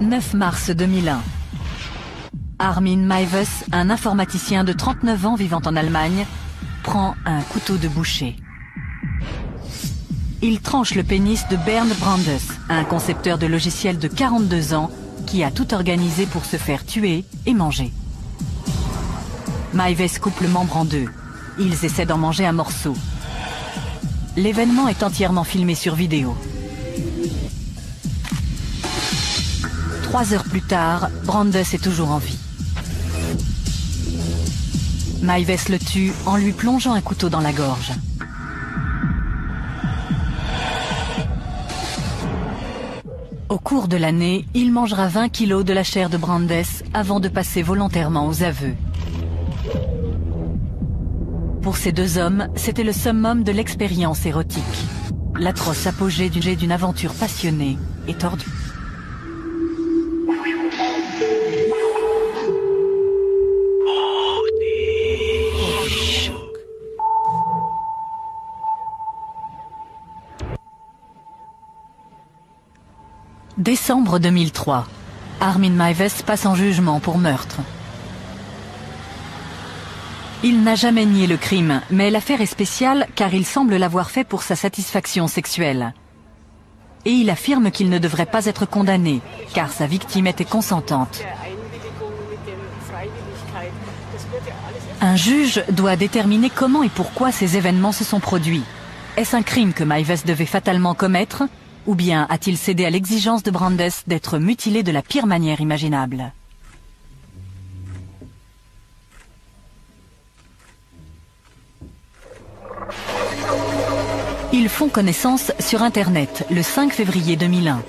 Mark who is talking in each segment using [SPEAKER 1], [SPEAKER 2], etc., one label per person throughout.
[SPEAKER 1] 9 mars 2001. Armin Meiwes, un informaticien de 39 ans vivant en Allemagne, prend un couteau de boucher. Il tranche le pénis de Bernd Brandes, un concepteur de logiciels de 42 ans qui a tout organisé pour se faire tuer et manger. Meiwes coupe le membre en deux. Ils essaient d'en manger un morceau. L'événement est entièrement filmé sur vidéo. 3 heures plus tard, Brandes est toujours en vie. Meiwes le tue en lui plongeant un couteau dans la gorge. Au cours de l'année, il mangera 20 kilos de la chair de Brandes avant de passer volontairement aux aveux. Pour ces deux hommes, c'était le summum de l'expérience érotique. L'atroce apogée d'une aventure passionnée et tordue. Décembre 2003. Armin Meiwes passe en jugement pour meurtre. Il n'a jamais nié le crime, mais l'affaire est spéciale car il semble l'avoir fait pour sa satisfaction sexuelle. Et il affirme qu'il ne devrait pas être condamné, car sa victime était consentante. Un juge doit déterminer comment et pourquoi ces événements se sont produits. Est-ce un crime que Meiwes devait fatalement commettre ? Ou bien a-t-il cédé à l'exigence de Brandes d'être mutilé de la pire manière imaginable ? Ils font connaissance sur Internet le 5 février 2001.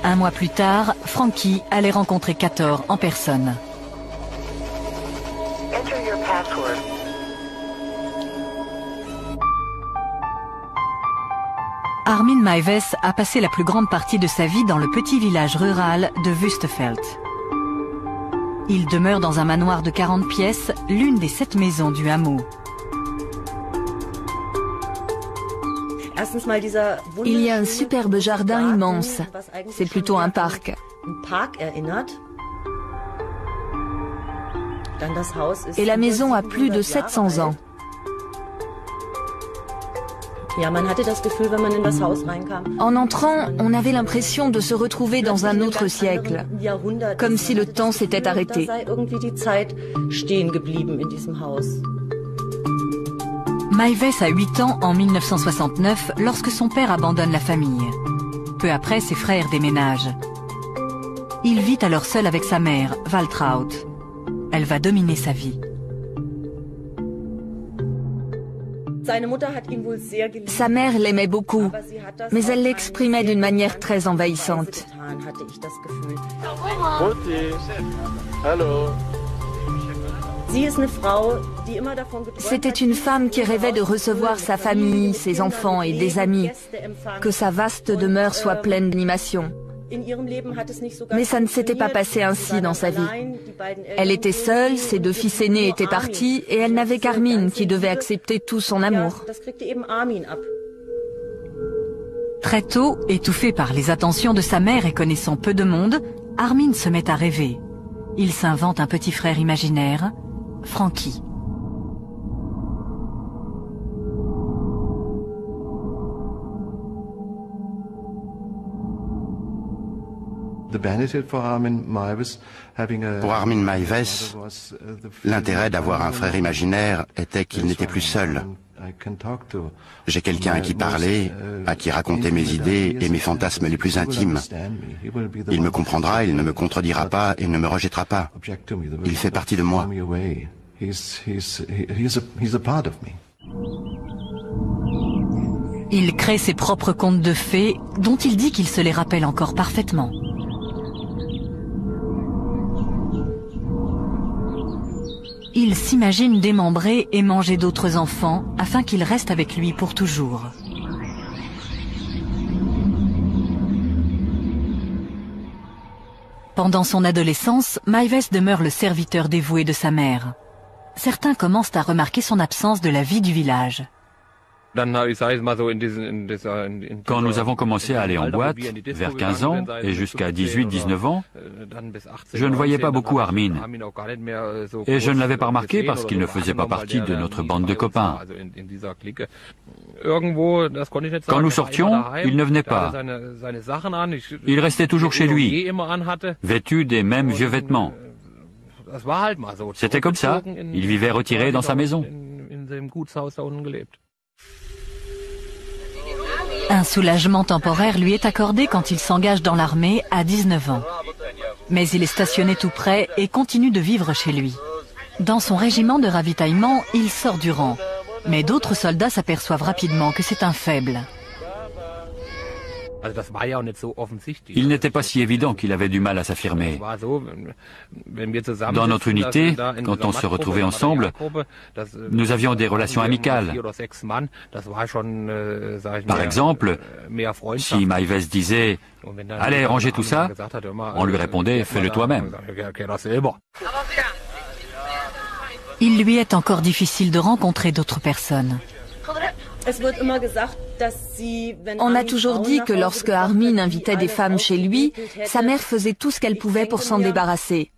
[SPEAKER 1] Un mois plus tard, Frankie allait rencontrer Kator en personne. Armin Meiwes a passé la plus grande partie de sa vie dans le petit village rural de Wüstefeld. Il demeure dans un manoir de 40 pièces, l'une des 7 maisons du hameau.
[SPEAKER 2] Il y a un superbe jardin immense. C'est plutôt un parc. Et la maison a plus de 700 ans. En entrant, on avait l'impression de se retrouver dans un autre siècle, comme si le temps s'était arrêté.
[SPEAKER 1] Meiwes a 8 ans en 1969 lorsque son père abandonne la famille. Peu après, ses frères déménagent. Il vit alors seul avec sa mère, Waltraud. Elle va dominer sa vie.
[SPEAKER 2] Sa mère l'aimait beaucoup, mais elle l'exprimait d'une manière très envahissante. C'était une femme qui rêvait de recevoir sa famille, ses enfants et des amis, que sa vaste demeure soit pleine d'animation. Mais ça ne s'était pas passé ainsi dans sa vie. Elle était seule, ses 2 fils aînés étaient partis et elle n'avait qu'Armin qui devait accepter tout son amour.
[SPEAKER 1] Très tôt, étouffé par les attentions de sa mère et connaissant peu de monde, Armin se met à rêver. Il s'invente un petit frère imaginaire, Frankie.
[SPEAKER 3] Pour Armin Meiwes, l'intérêt d'avoir un frère imaginaire était qu'il n'était plus seul. J'ai quelqu'un à qui parler, à qui raconter mes idées et mes fantasmes les plus intimes. Il me comprendra, il ne me contredira pas et ne me rejettera pas. Il fait partie de moi.
[SPEAKER 1] Il crée ses propres contes de fées, dont il dit qu'il se les rappelle encore parfaitement. Il s'imagine démembrer et manger d'autres enfants afin qu'il reste avec lui pour toujours. Pendant son adolescence, Meiwes demeure le serviteur dévoué de sa mère. Certains commencent à remarquer son absence de la vie du village.
[SPEAKER 4] Quand nous avons commencé à aller en boîte, vers 15 ans et jusqu'à 18-19 ans, je ne voyais pas beaucoup Armin. Et je ne l'avais pas remarqué parce qu'il ne faisait pas partie de notre bande de copains. Quand nous sortions, il ne venait pas. Il restait toujours chez lui, vêtu des mêmes vieux vêtements. C'était comme ça, il vivait retiré dans sa maison.
[SPEAKER 1] Un soulagement temporaire lui est accordé quand il s'engage dans l'armée à 19 ans. Mais il est stationné tout près et continue de vivre chez lui. Dans son régiment de ravitaillement, il sort du rang. Mais d'autres soldats s'aperçoivent rapidement que c'est un faible.
[SPEAKER 4] Il n'était pas si évident qu'il avait du mal à s'affirmer. Dans notre unité, quand on se retrouvait ensemble, nous avions des relations amicales. Par exemple, si Maives disait « Allez, rangez tout ça », on lui répondait « Fais-le toi-même ».
[SPEAKER 1] Il lui est encore difficile de rencontrer d'autres personnes.
[SPEAKER 2] On a toujours dit que lorsque Armin invitait des femmes chez lui, sa mère faisait tout ce qu'elle pouvait pour s'en débarrasser.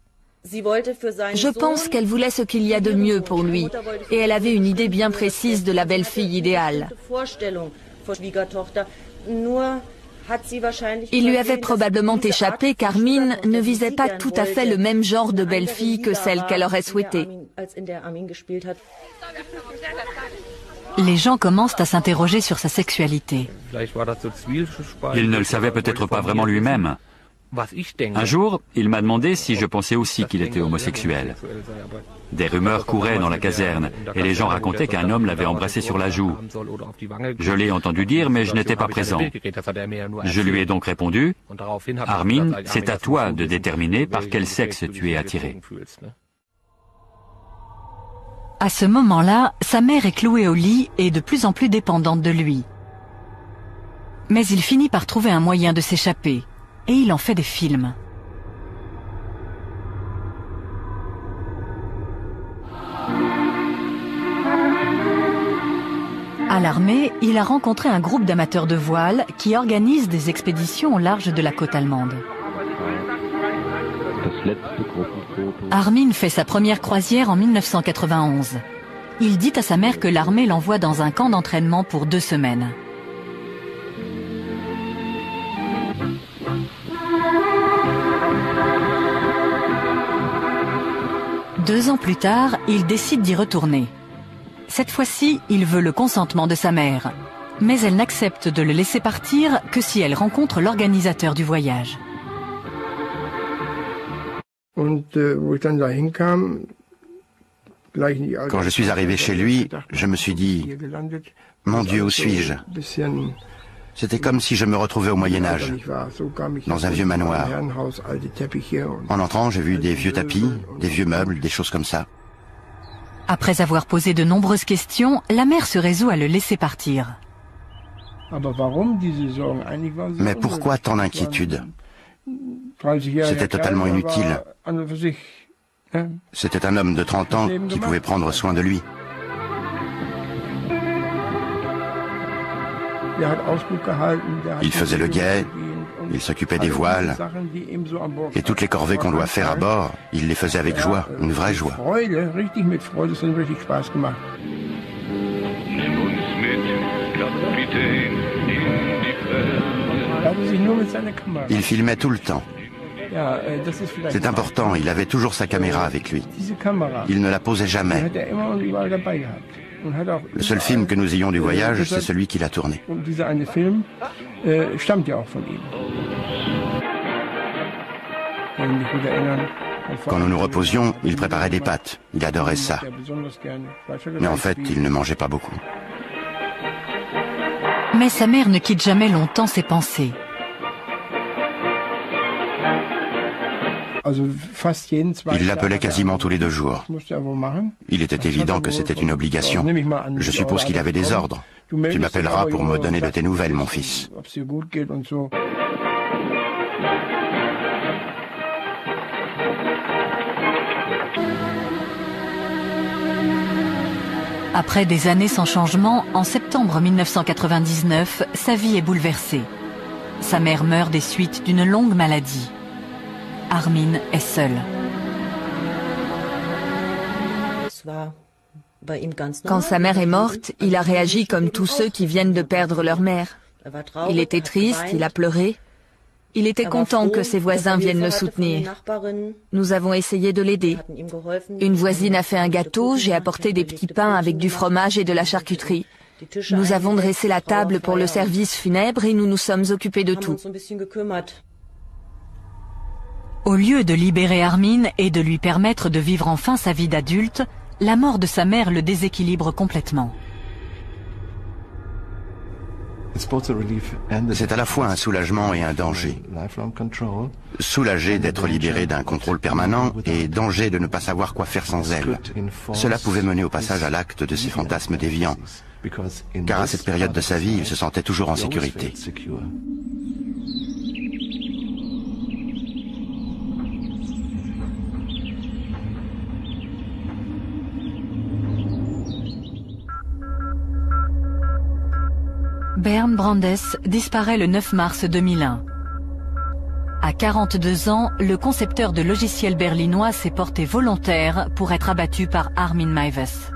[SPEAKER 2] Je pense qu'elle voulait ce qu'il y a de mieux pour lui, et elle avait une idée bien précise de la belle-fille idéale. Il lui avait probablement échappé qu'Armin ne visait pas tout à fait le même genre de belle-fille que celle qu'elle aurait souhaité.
[SPEAKER 1] Les gens commencent à s'interroger sur sa sexualité.
[SPEAKER 4] Il ne le savait peut-être pas vraiment lui-même. Un jour, il m'a demandé si je pensais aussi qu'il était homosexuel. Des rumeurs couraient dans la caserne et les gens racontaient qu'un homme l'avait embrassé sur la joue. Je l'ai entendu dire, mais je n'étais pas présent. Je lui ai donc répondu, « Armin, c'est à toi de déterminer par quel sexe tu es attiré. »
[SPEAKER 1] À ce moment-là, sa mère est clouée au lit et de plus en plus dépendante de lui. Mais il finit par trouver un moyen de s'échapper, et il en fait des films. À l'armée, il a rencontré un groupe d'amateurs de voile qui organisent des expéditions au large de la côte allemande. Armin fait sa première croisière en 1991. Il dit à sa mère que l'armée l'envoie dans un camp d'entraînement pour 2 semaines. Deux ans plus tard, il décide d'y retourner. Cette fois-ci, il veut le consentement de sa mère. Mais elle n'accepte de le laisser partir que si elle rencontre l'organisateur du voyage.
[SPEAKER 3] Quand je suis arrivé chez lui, je me suis dit, mon Dieu, où suis-je? C'était comme si je me retrouvais au Moyen-Âge, dans un vieux manoir. En entrant, j'ai vu des vieux tapis, des vieux meubles, des choses comme ça.
[SPEAKER 1] Après avoir posé de nombreuses questions, la mère se résout à le laisser partir.
[SPEAKER 3] Mais pourquoi tant d'inquiétude? C'était totalement inutile. C'était un homme de 30 ans qui pouvait prendre soin de lui. Il faisait le guet, il s'occupait des voiles, et toutes les corvées qu'on doit faire à bord, il les faisait avec joie, une vraie joie. Il filmait tout le temps. C'est important, il avait toujours sa caméra avec lui. Il ne la posait jamais. Le seul film que nous ayons du voyage, c'est celui qu'il a tourné. Quand nous nous reposions, il préparait des pâtes. Il adorait ça. Mais en fait, il ne mangeait pas beaucoup.
[SPEAKER 1] Mais sa mère ne quitte jamais longtemps ses pensées.
[SPEAKER 3] Il l'appelait quasiment tous les 2 jours. Il était évident que c'était une obligation. Je suppose qu'il avait des ordres. Tu m'appelleras pour me donner de tes nouvelles, mon fils.
[SPEAKER 1] Après des années sans changement, en septembre 1999, sa vie est bouleversée. Sa mère meurt des suites d'une longue maladie. Armin est seul.
[SPEAKER 2] Quand sa mère est morte, il a réagi comme tous ceux qui viennent de perdre leur mère. Il était triste, il a pleuré. Il était content que ses voisins viennent le soutenir. Nous avons essayé de l'aider. Une voisine a fait un gâteau, j'ai apporté des petits pains avec du fromage et de la charcuterie. Nous avons dressé la table pour le service funèbre et nous nous sommes occupés de tout.
[SPEAKER 1] Au lieu de libérer Armin et de lui permettre de vivre enfin sa vie d'adulte, la mort de sa mère le déséquilibre complètement.
[SPEAKER 3] C'est à la fois un soulagement et un danger. Soulagé d'être libéré d'un contrôle permanent et danger de ne pas savoir quoi faire sans elle. Cela pouvait mener au passage à l'acte de ses fantasmes déviants, car à cette période de sa vie, il se sentait toujours en sécurité.
[SPEAKER 1] Bernd Brandes disparaît le 9 mars 2001. À 42 ans, le concepteur de logiciels berlinois s'est porté volontaire pour être abattu par Armin Meiwes.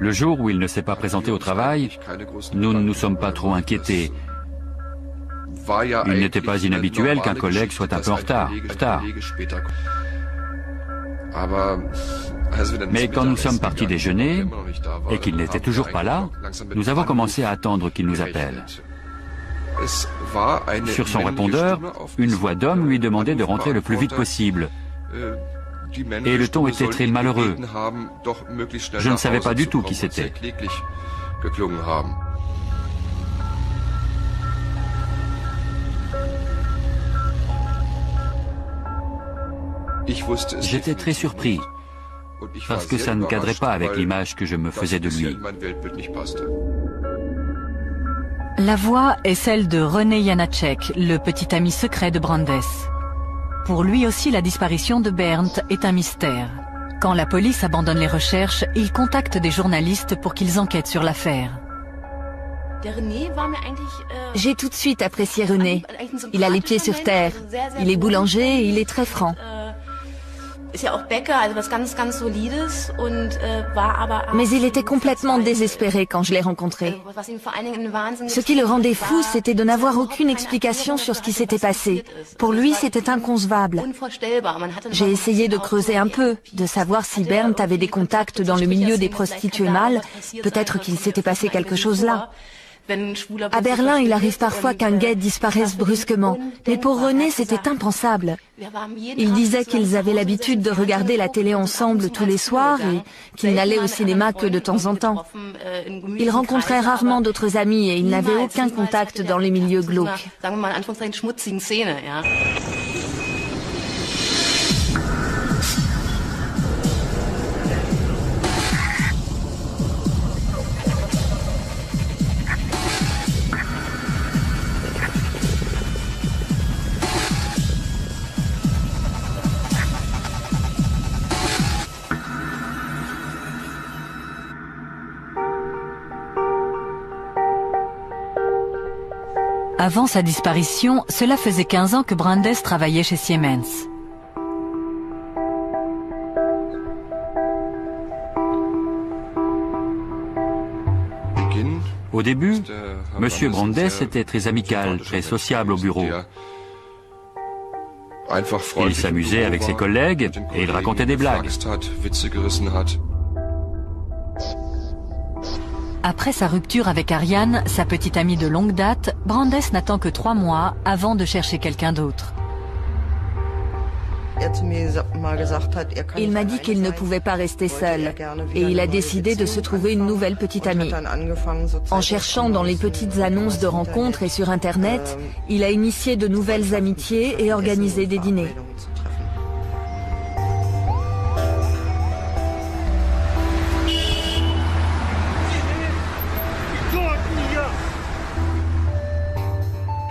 [SPEAKER 4] Le jour où il ne s'est pas présenté au travail, nous ne nous sommes pas trop inquiétés. Il n'était pas inhabituel qu'un collègue soit un peu en retard. Mais quand nous sommes partis déjeuner et qu'il n'était toujours pas là, nous avons commencé à attendre qu'il nous appelle. Sur son répondeur, une voix d'homme lui demandait de rentrer le plus vite possible. Et le ton était très malheureux. Je ne savais pas du tout qui c'était. J'étais très surpris, parce que ça ne cadrait pas avec l'image que je me faisais de lui.
[SPEAKER 1] La voix est celle de René Janacek, le petit ami secret de Brandes. Pour lui aussi, la disparition de Bernd est un mystère. Quand la police abandonne les recherches, il contacte des journalistes pour qu'ils enquêtent sur l'affaire.
[SPEAKER 2] J'ai tout de suite apprécié René. Il a les pieds sur terre. Il est boulanger et il est très franc. Mais il était complètement désespéré quand je l'ai rencontré. Ce qui le rendait fou, c'était de n'avoir aucune explication sur ce qui s'était passé. Pour lui, c'était inconcevable. J'ai essayé de creuser un peu, de savoir si Bernd avait des contacts dans le milieu des prostituées mâles. Peut-être qu'il s'était passé quelque chose là. À Berlin, il arrive parfois qu'un gay disparaisse brusquement. Mais pour René, c'était impensable. Il disait qu'ils avaient l'habitude de regarder la télé ensemble tous les soirs et qu'ils n'allaient au cinéma que de temps en temps. Il rencontrait rarement d'autres amis et il n'avait aucun contact dans les milieux glauques.
[SPEAKER 1] Avant sa disparition, cela faisait 15 ans que Brandes travaillait chez Siemens.
[SPEAKER 4] Au début, M. Brandes était très amical, très sociable au bureau. Il s'amusait avec ses collègues et il racontait des blagues.
[SPEAKER 1] Après sa rupture avec Ariane, sa petite amie de longue date, Brandes n'attend que 3 mois avant de chercher quelqu'un d'autre.
[SPEAKER 2] Il m'a dit qu'il ne pouvait pas rester seul et il a décidé de se trouver une nouvelle petite amie. En cherchant dans les petites annonces de rencontres et sur Internet, il a initié de nouvelles amitiés et organisé des dîners.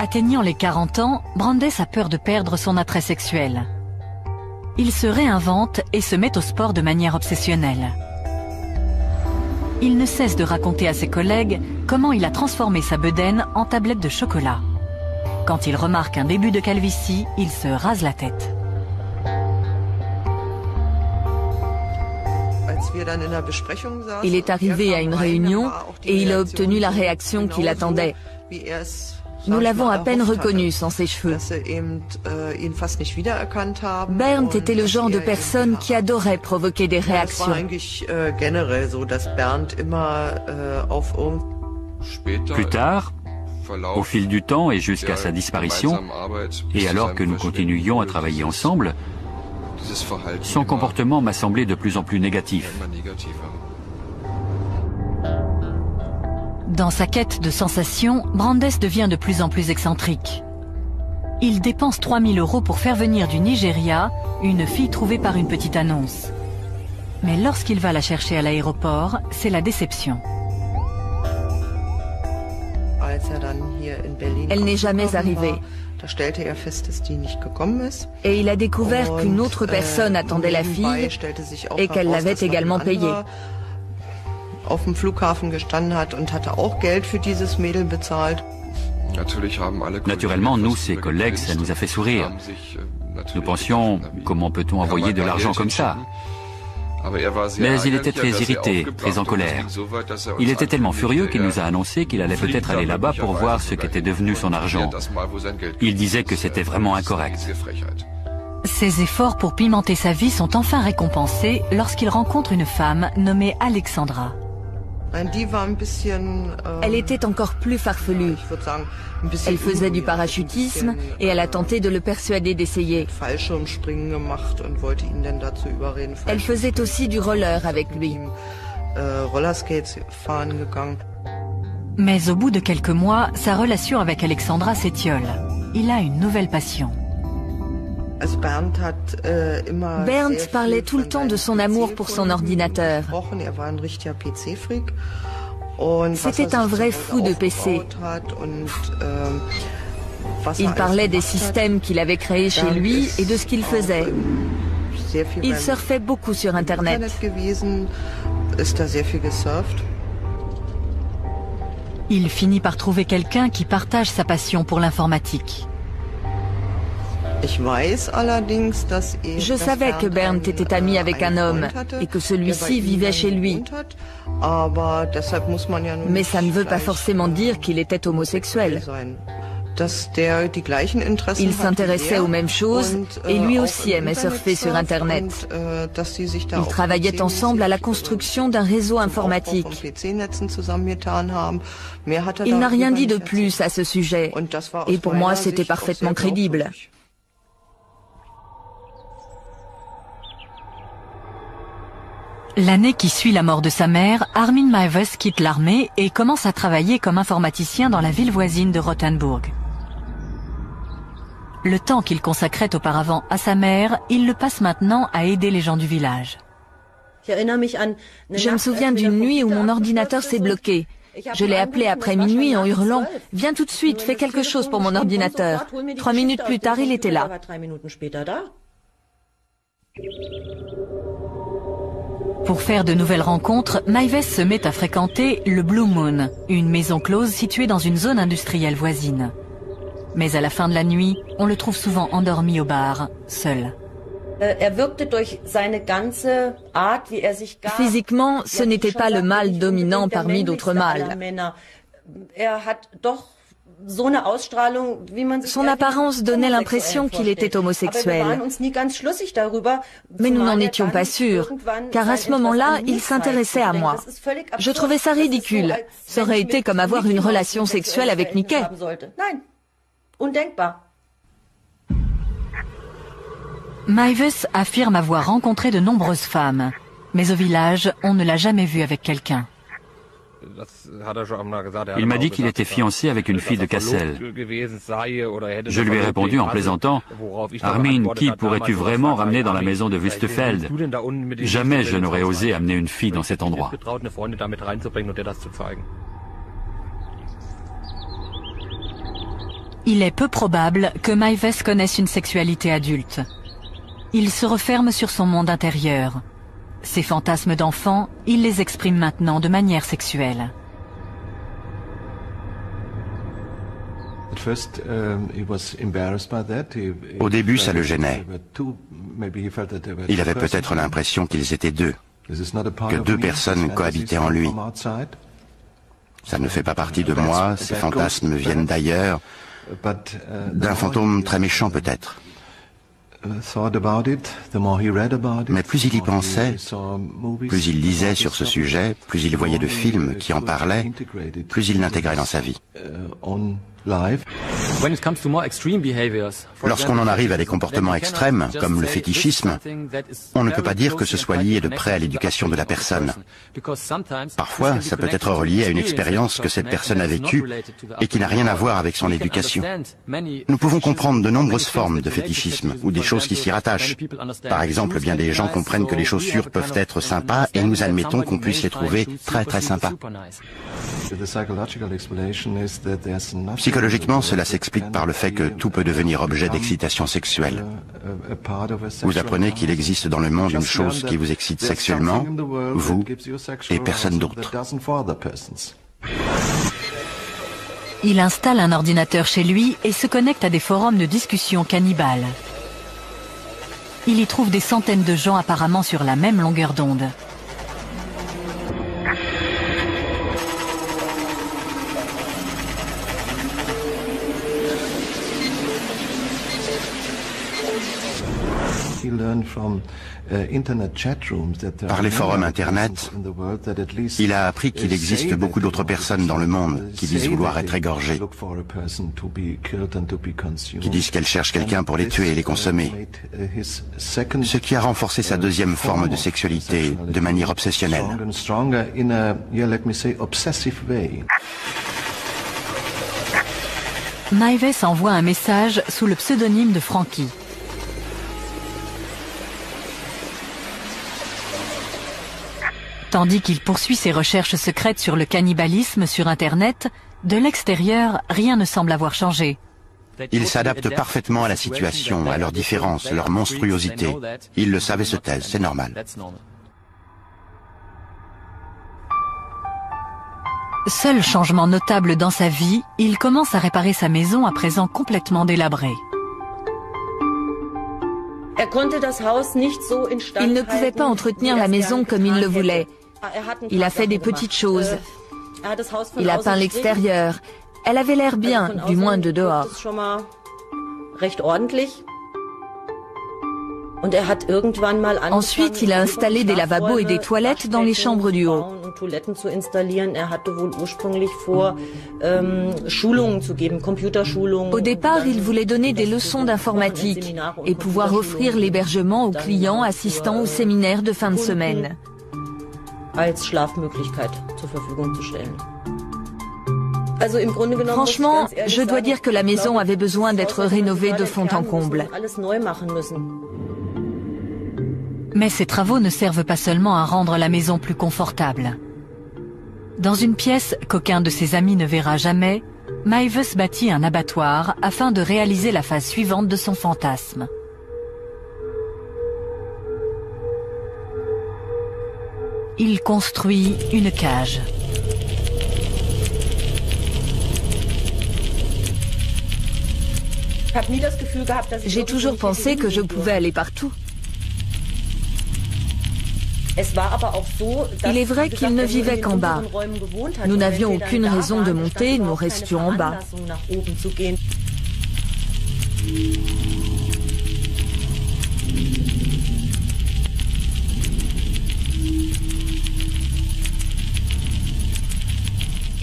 [SPEAKER 1] Atteignant les 40 ans, Brandes a peur de perdre son attrait sexuel. il se réinvente et se met au sport de manière obsessionnelle. Il ne cesse de raconter à ses collègues comment il a transformé sa bedaine en tablette de chocolat. Quand il remarque un début de calvitie, il se rase la tête.
[SPEAKER 2] Il est arrivé à une réunion et il a obtenu la réaction qu'il attendait. Nous l'avons à peine reconnu sans ses cheveux. Bernd était le genre de personne qui adorait provoquer des réactions.
[SPEAKER 4] Plus tard, au fil du temps et jusqu'à sa disparition, et alors que nous continuions à travailler ensemble, son comportement m'a semblé de plus en plus négatif.
[SPEAKER 1] Dans sa quête de sensations, Brandes devient de plus en plus excentrique. Il dépense 3 000 € pour faire venir du Nigeria une fille trouvée par une petite annonce. Mais lorsqu'il va la chercher à l'aéroport, c'est la déception.
[SPEAKER 2] Elle n'est jamais arrivée. Et il a découvert qu'une autre personne attendait la fille et qu'elle l'avait également payée.
[SPEAKER 4] Naturellement, nous, ses collègues, ça nous a fait sourire. Nous pensions, comment peut-on envoyer de l'argent comme ça? Mais il était très irrité, très en colère. Il était tellement furieux qu'il nous a annoncé qu'il allait peut-être aller là-bas pour voir ce qu'était devenu son argent. Il disait que c'était vraiment incorrect.
[SPEAKER 1] Ses efforts pour pimenter sa vie sont enfin récompensés lorsqu'il rencontre une femme nommée Alexandra.
[SPEAKER 2] Elle était encore plus farfelue. Elle faisait du parachutisme et elle a tenté de le persuader d'essayer. Elle faisait aussi du roller avec lui.
[SPEAKER 1] Mais au bout de quelques mois, sa relation avec Alexandra s'étiole. Il a une nouvelle passion.
[SPEAKER 2] Bernd parlait tout le temps de son amour pour son ordinateur. C'était un vrai fou de PC. Il parlait des systèmes qu'il avait créés chez lui et de ce qu'il faisait. Il surfait beaucoup sur Internet.
[SPEAKER 1] Il finit par trouver quelqu'un qui partage sa passion pour l'informatique.
[SPEAKER 2] Je savais que Bernd était ami avec un homme et que celui-ci vivait chez lui. Mais ça ne veut pas forcément dire qu'il était homosexuel. Il s'intéressait aux mêmes choses et lui aussi aimait surfer sur Internet. Ils travaillaient ensemble à la construction d'un réseau informatique. Il n'a rien dit de plus à ce sujet et pour moi c'était parfaitement crédible.
[SPEAKER 1] L'année qui suit la mort de sa mère, Armin Meiwes quitte l'armée et commence à travailler comme informaticien dans la ville voisine de Rothenburg. Le temps qu'il consacrait auparavant à sa mère, il le passe maintenant à aider les gens du village.
[SPEAKER 2] Je me souviens d'une nuit où mon ordinateur s'est bloqué. Je l'ai appelé après minuit en hurlant « Viens tout de suite, fais quelque chose pour mon ordinateur ». 3 minutes plus tard, il était là.
[SPEAKER 1] Pour faire de nouvelles rencontres, Meiwes se met à fréquenter le Blue Moon, une maison close située dans une zone industrielle voisine. Mais à la fin de la nuit, on le trouve souvent endormi au bar, seul.
[SPEAKER 2] Physiquement, ce n'était pas le mâle dominant parmi d'autres mâles. Son apparence donnait l'impression qu'il était homosexuel. Mais nous n'en étions pas sûrs, car à ce moment-là, il s'intéressait à moi. Je trouvais ça ridicule. Ça aurait été comme avoir une relation sexuelle avec Mickey.
[SPEAKER 1] Meiwes affirme avoir rencontré de nombreuses femmes, mais au village, on ne l'a jamais vu avec quelqu'un.
[SPEAKER 4] Il m'a dit qu'il était fiancé avec une fille de Kassel. Je lui ai répondu en plaisantant, « Armin, qui pourrais-tu vraiment ramener dans la maison de Wüstefeld? Jamais je n'aurais osé amener une fille dans cet endroit. »
[SPEAKER 1] Il est peu probable que Meiwes connaisse une sexualité adulte. Il se referme sur son monde intérieur. Ses fantasmes d'enfant, il les exprime maintenant de manière sexuelle.
[SPEAKER 3] Au début, ça le gênait. Il avait peut-être l'impression qu'ils étaient deux, que deux personnes cohabitaient en lui. Ça ne fait pas partie de moi, ces fantasmes viennent d'ailleurs, d'un fantôme très méchant peut-être. Mais plus il y pensait, plus il lisait sur ce sujet, plus il voyait de films qui en parlaient, plus il l'intégrait dans sa vie. Lorsqu'on en arrive à des comportements extrêmes, comme le fétichisme, on ne peut pas dire que ce soit lié de près à l'éducation de la personne. Parfois, ça peut être relié à une expérience que cette personne a vécue et qui n'a rien à voir avec son éducation. Nous pouvons comprendre de nombreuses formes de fétichisme ou des choses qui s'y rattachent. Par exemple, bien des gens comprennent que les chaussures peuvent être sympas et nous admettons qu'on puisse les trouver très très sympas. Psychologiquement, cela s'explique par le fait que tout peut devenir objet d'excitation sexuelle. Vous apprenez qu'il existe dans le monde une chose qui vous excite sexuellement, vous et personne d'autre.
[SPEAKER 1] Il installe un ordinateur chez lui et se connecte à des forums de discussion cannibales. Il y trouve des centaines de gens apparemment sur la même longueur d'onde.
[SPEAKER 3] Par les forums Internet, il a appris qu'il existe beaucoup d'autres personnes dans le monde qui disent vouloir être égorgées, qui disent qu'elles cherchent quelqu'un pour les tuer et les consommer, ce qui a renforcé sa deuxième forme de sexualité de manière obsessionnelle.
[SPEAKER 1] Maives envoie un message sous le pseudonyme de Frankie. Tandis qu'il poursuit ses recherches secrètes sur le cannibalisme sur Internet, de l'extérieur, rien ne semble avoir changé.
[SPEAKER 3] Il s'adapte parfaitement à la situation, à leurs différences, leur monstruosité. Ils le savent et se taisent, c'est normal.
[SPEAKER 1] Seul changement notable dans sa vie, il commence à réparer sa maison à présent complètement délabrée.
[SPEAKER 2] Il ne pouvait pas entretenir la maison comme il le voulait. Il a fait des petites choses. Il a peint l'extérieur. Elle avait l'air bien, du moins de dehors. Ensuite, il a installé des lavabos et des toilettes dans les chambres du haut. Au départ, il voulait donner des leçons d'informatique et pouvoir offrir l'hébergement aux clients assistant au séminaire de fin de semaine. Franchement, je dois dire que la maison avait besoin d'être rénovée de fond en comble.
[SPEAKER 1] Mais ces travaux ne servent pas seulement à rendre la maison plus confortable. Dans une pièce qu'aucun de ses amis ne verra jamais, Maives bâtit un abattoir afin de réaliser la phase suivante de son fantasme. Il construit une cage.
[SPEAKER 2] J'ai toujours pensé que je pouvais aller partout. Il est vrai qu'il ne vivait qu'en bas. Nous n'avions aucune raison de monter, nous restions en bas.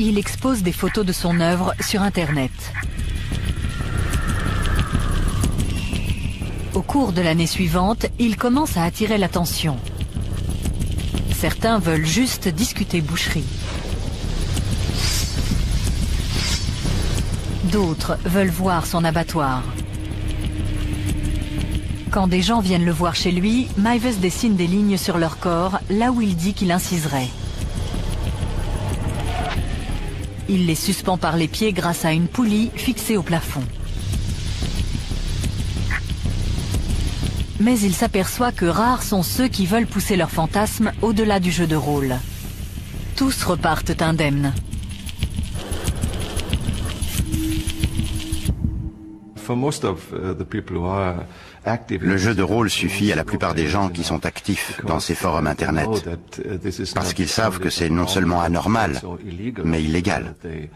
[SPEAKER 1] Il expose des photos de son œuvre sur Internet. Au cours de l'année suivante, il commence à attirer l'attention. Certains veulent juste discuter boucherie. D'autres veulent voir son abattoir. Quand des gens viennent le voir chez lui, Maives dessine des lignes sur leur corps, là où il dit qu'il inciserait. Il les suspend par les pieds grâce à une poulie fixée au plafond. Mais il s'aperçoit que rares sont ceux qui veulent pousser leur fantasme au-delà du jeu de rôle. Tous repartent indemnes.
[SPEAKER 3] Le jeu de rôle suffit à la plupart des gens qui sont actifs dans ces forums Internet, parce qu'ils savent que c'est non seulement anormal, mais illégal. Et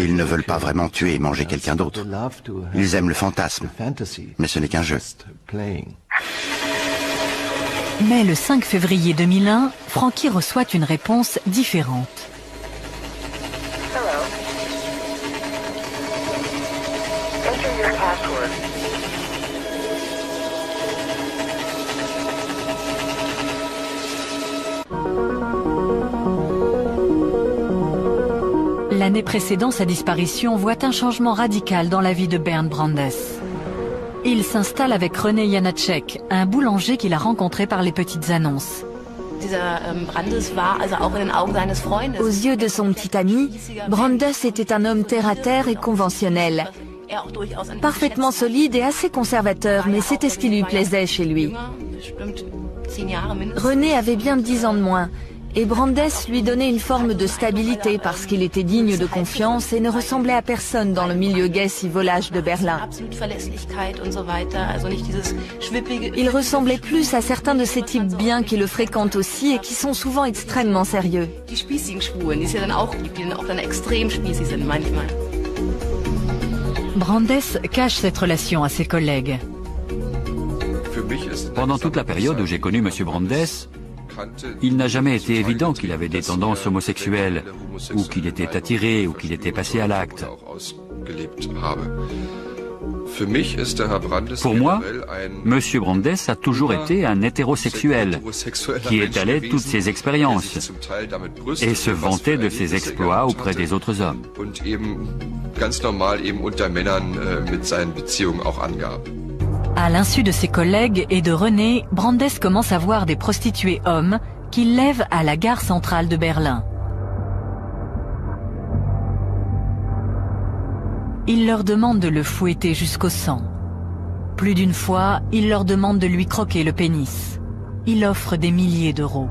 [SPEAKER 3] ils ne veulent pas vraiment tuer et manger quelqu'un d'autre. Ils aiment le fantasme, mais ce n'est qu'un jeu.
[SPEAKER 1] Mais le 5 février 2001, Frankie reçoit une réponse différente. L'année précédant sa disparition voit un changement radical dans la vie de Bernd Brandes. Il s'installe avec René Janacek, un boulanger qu'il a rencontré par les petites annonces.
[SPEAKER 2] Aux yeux de son petit ami, Brandes était un homme terre-à-terre et conventionnel. Parfaitement solide et assez conservateur, mais c'était ce qui lui plaisait chez lui. René avait bien 10 ans de moins, et Brandes lui donnait une forme de stabilité parce qu'il était digne de confiance et ne ressemblait à personne dans le milieu gai si volage de Berlin. Il ressemblait plus à certains de ces types bien qui le fréquentent aussi et qui sont souvent extrêmement sérieux.
[SPEAKER 1] Brandes cache cette relation à ses collègues.
[SPEAKER 4] Pendant toute la période où j'ai connu M. Brandes, il n'a jamais été évident qu'il avait des tendances homosexuelles, ou qu'il était attiré, ou qu'il était passé à l'acte. Pour moi, M. Brandes a toujours été un hétérosexuel qui étalait toutes ses expériences et se vantait de ses exploits auprès des autres hommes.
[SPEAKER 1] À l'insu de ses collègues et de René, Brandes commence à voir des prostituées hommes qu'il lève à la gare centrale de Berlin. Il leur demande de le fouetter jusqu'au sang. Plus d'une fois, il leur demande de lui croquer le pénis. Il offre des milliers d'euros.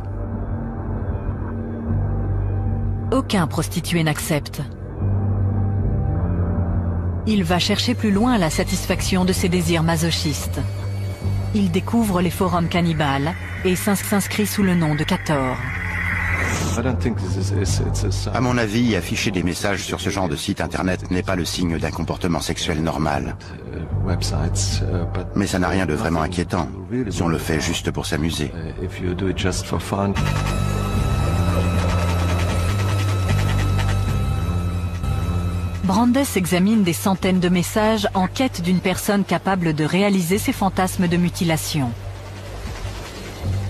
[SPEAKER 1] Aucun prostitué n'accepte. Il va chercher plus loin la satisfaction de ses désirs masochistes. Il découvre les forums cannibales et s'inscrit sous le nom de Cator.
[SPEAKER 3] À mon avis, afficher des messages sur ce genre de site internet n'est pas le signe d'un comportement sexuel normal. Mais ça n'a rien de vraiment inquiétant, si on le fait juste pour s'amuser.
[SPEAKER 1] Brandes examine des centaines de messages en quête d'une personne capable de réaliser ses fantasmes de mutilation.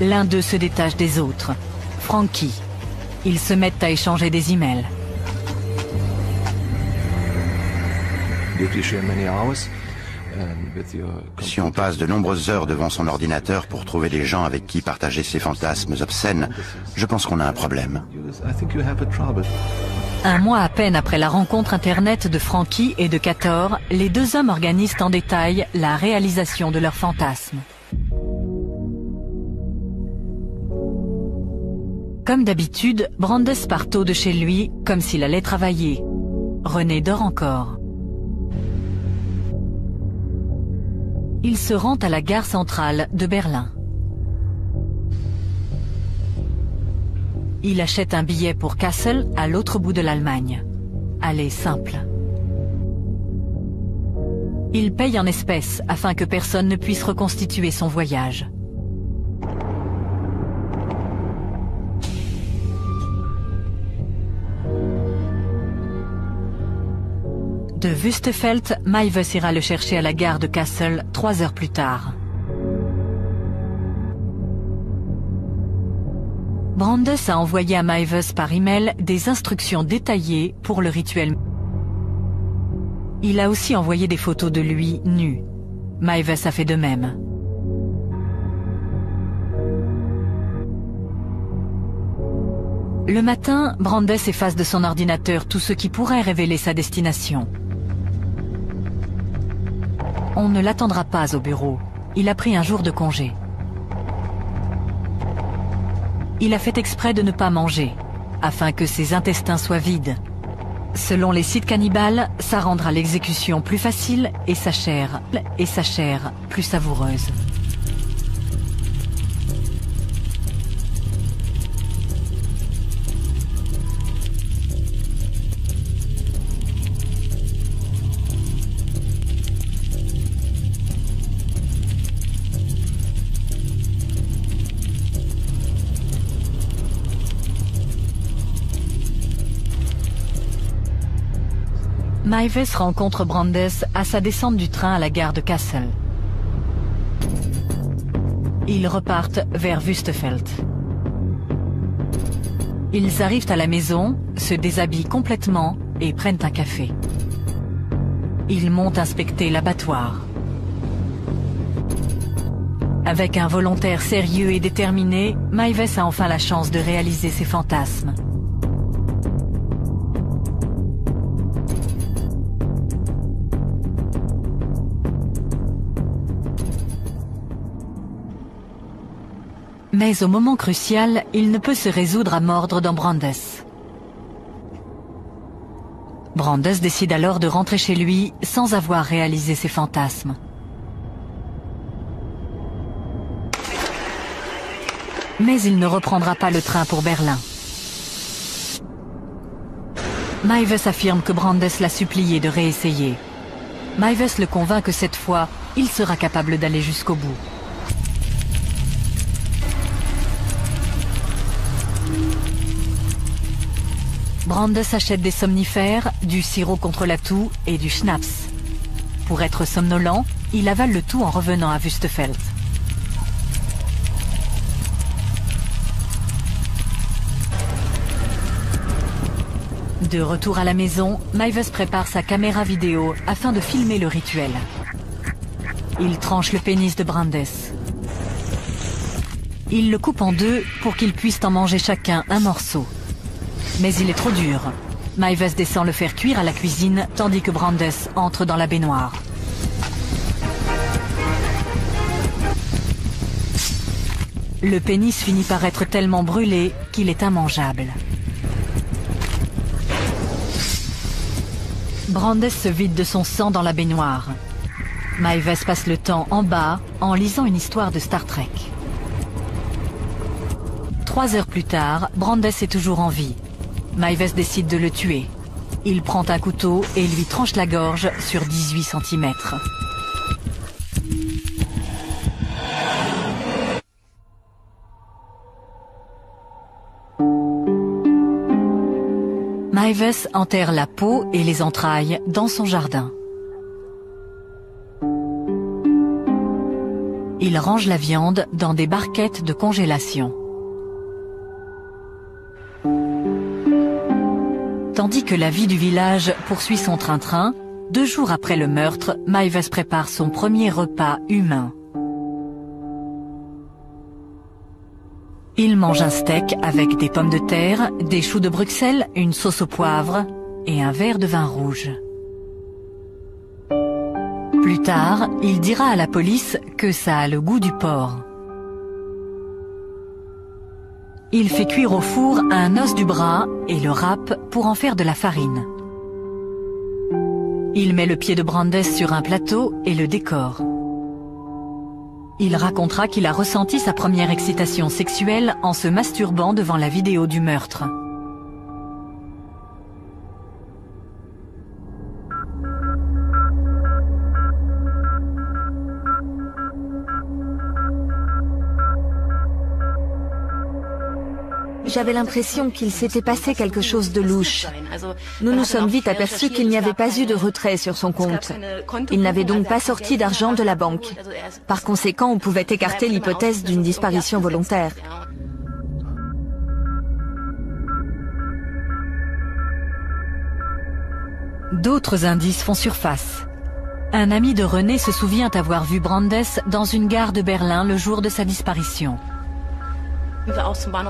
[SPEAKER 1] L'un d'eux se détache des autres, Frankie. Ils se mettent à échanger des emails.
[SPEAKER 3] Si on passe de nombreuses heures devant son ordinateur pour trouver des gens avec qui partager ses fantasmes obscènes, je pense qu'on a un problème.
[SPEAKER 1] Un mois à peine après la rencontre internet de Frankie et de Cator, les deux hommes organisent en détail la réalisation de leurs fantasmes. Comme d'habitude, Brandes part tôt de chez lui, comme s'il allait travailler. René dort encore. Il se rend à la gare centrale de Berlin. Il achète un billet pour Kassel, à l'autre bout de l'Allemagne. Aller simple. Il paye en espèces afin que personne ne puisse reconstituer son voyage. De Wüstefeld, Maives ira le chercher à la gare de Kassel 3 heures plus tard. Brandes a envoyé à Maives par email des instructions détaillées pour le rituel. Il a aussi envoyé des photos de lui nu. Maives a fait de même. Le matin, Brandes efface de son ordinateur tout ce qui pourrait révéler sa destination. On ne l'attendra pas au bureau. il a pris un jour de congé. Il a fait exprès de ne pas manger, afin que ses intestins soient vides. Selon les sites cannibales, ça rendra l'exécution plus facile et sa chair plus savoureuse. Maives rencontre Brandes à sa descente du train à la gare de Kassel. Ils repartent vers Wüstefeld. Ils arrivent à la maison, se déshabillent complètement et prennent un café. Ils montent inspecter l'abattoir. Avec un volontaire sérieux et déterminé, Maives a enfin la chance de réaliser ses fantasmes. Mais au moment crucial, il ne peut se résoudre à mordre dans Brandes. Brandes décide alors de rentrer chez lui sans avoir réalisé ses fantasmes. Mais il ne reprendra pas le train pour Berlin. Maives affirme que Brandes l'a supplié de réessayer. Maives le convainc que cette fois, il sera capable d'aller jusqu'au bout. Brandes achète des somnifères, du sirop contre la toux et du schnapps. Pour être somnolent, il avale le tout en revenant à Wüstefeld. De retour à la maison, Maives prépare sa caméra vidéo afin de filmer le rituel. Il tranche le pénis de Brandes. Il le coupe en deux pour qu'ils puissent en manger chacun un morceau. Mais il est trop dur. Maives descend le faire cuire à la cuisine tandis que Brandes entre dans la baignoire. Le pénis finit par être tellement brûlé qu'il est immangeable. Brandes se vide de son sang dans la baignoire. Maives passe le temps en bas en lisant une histoire de Star Trek. 3 heures plus tard, Brandes est toujours en vie. Maives décide de le tuer. Il prend un couteau et lui tranche la gorge sur 18 cm. Maives enterre la peau et les entrailles dans son jardin. Il range la viande dans des barquettes de congélation. Tandis que la vie du village poursuit son train-train, 2 jours après le meurtre, Maives prépare son premier repas humain. Il mange un steak avec des pommes de terre, des choux de Bruxelles, une sauce au poivre et un verre de vin rouge. Plus tard, il dira à la police que ça a le goût du porc. Il fait cuire au four un os du bras et le râpe pour en faire de la farine. Il met le pied de Brandes sur un plateau et le décore. Il racontera qu'il a ressenti sa première excitation sexuelle en se masturbant devant la vidéo du meurtre.
[SPEAKER 2] J'avais l'impression qu'il s'était passé quelque chose de louche. Nous nous sommes vite aperçus qu'il n'y avait pas eu de retrait sur son compte. Il n'avait donc pas sorti d'argent de la banque. Par conséquent, on pouvait écarter l'hypothèse d'une disparition volontaire.
[SPEAKER 1] D'autres indices font surface. Un ami de René se souvient avoir vu Brandes dans une gare de Berlin le jour de sa disparition.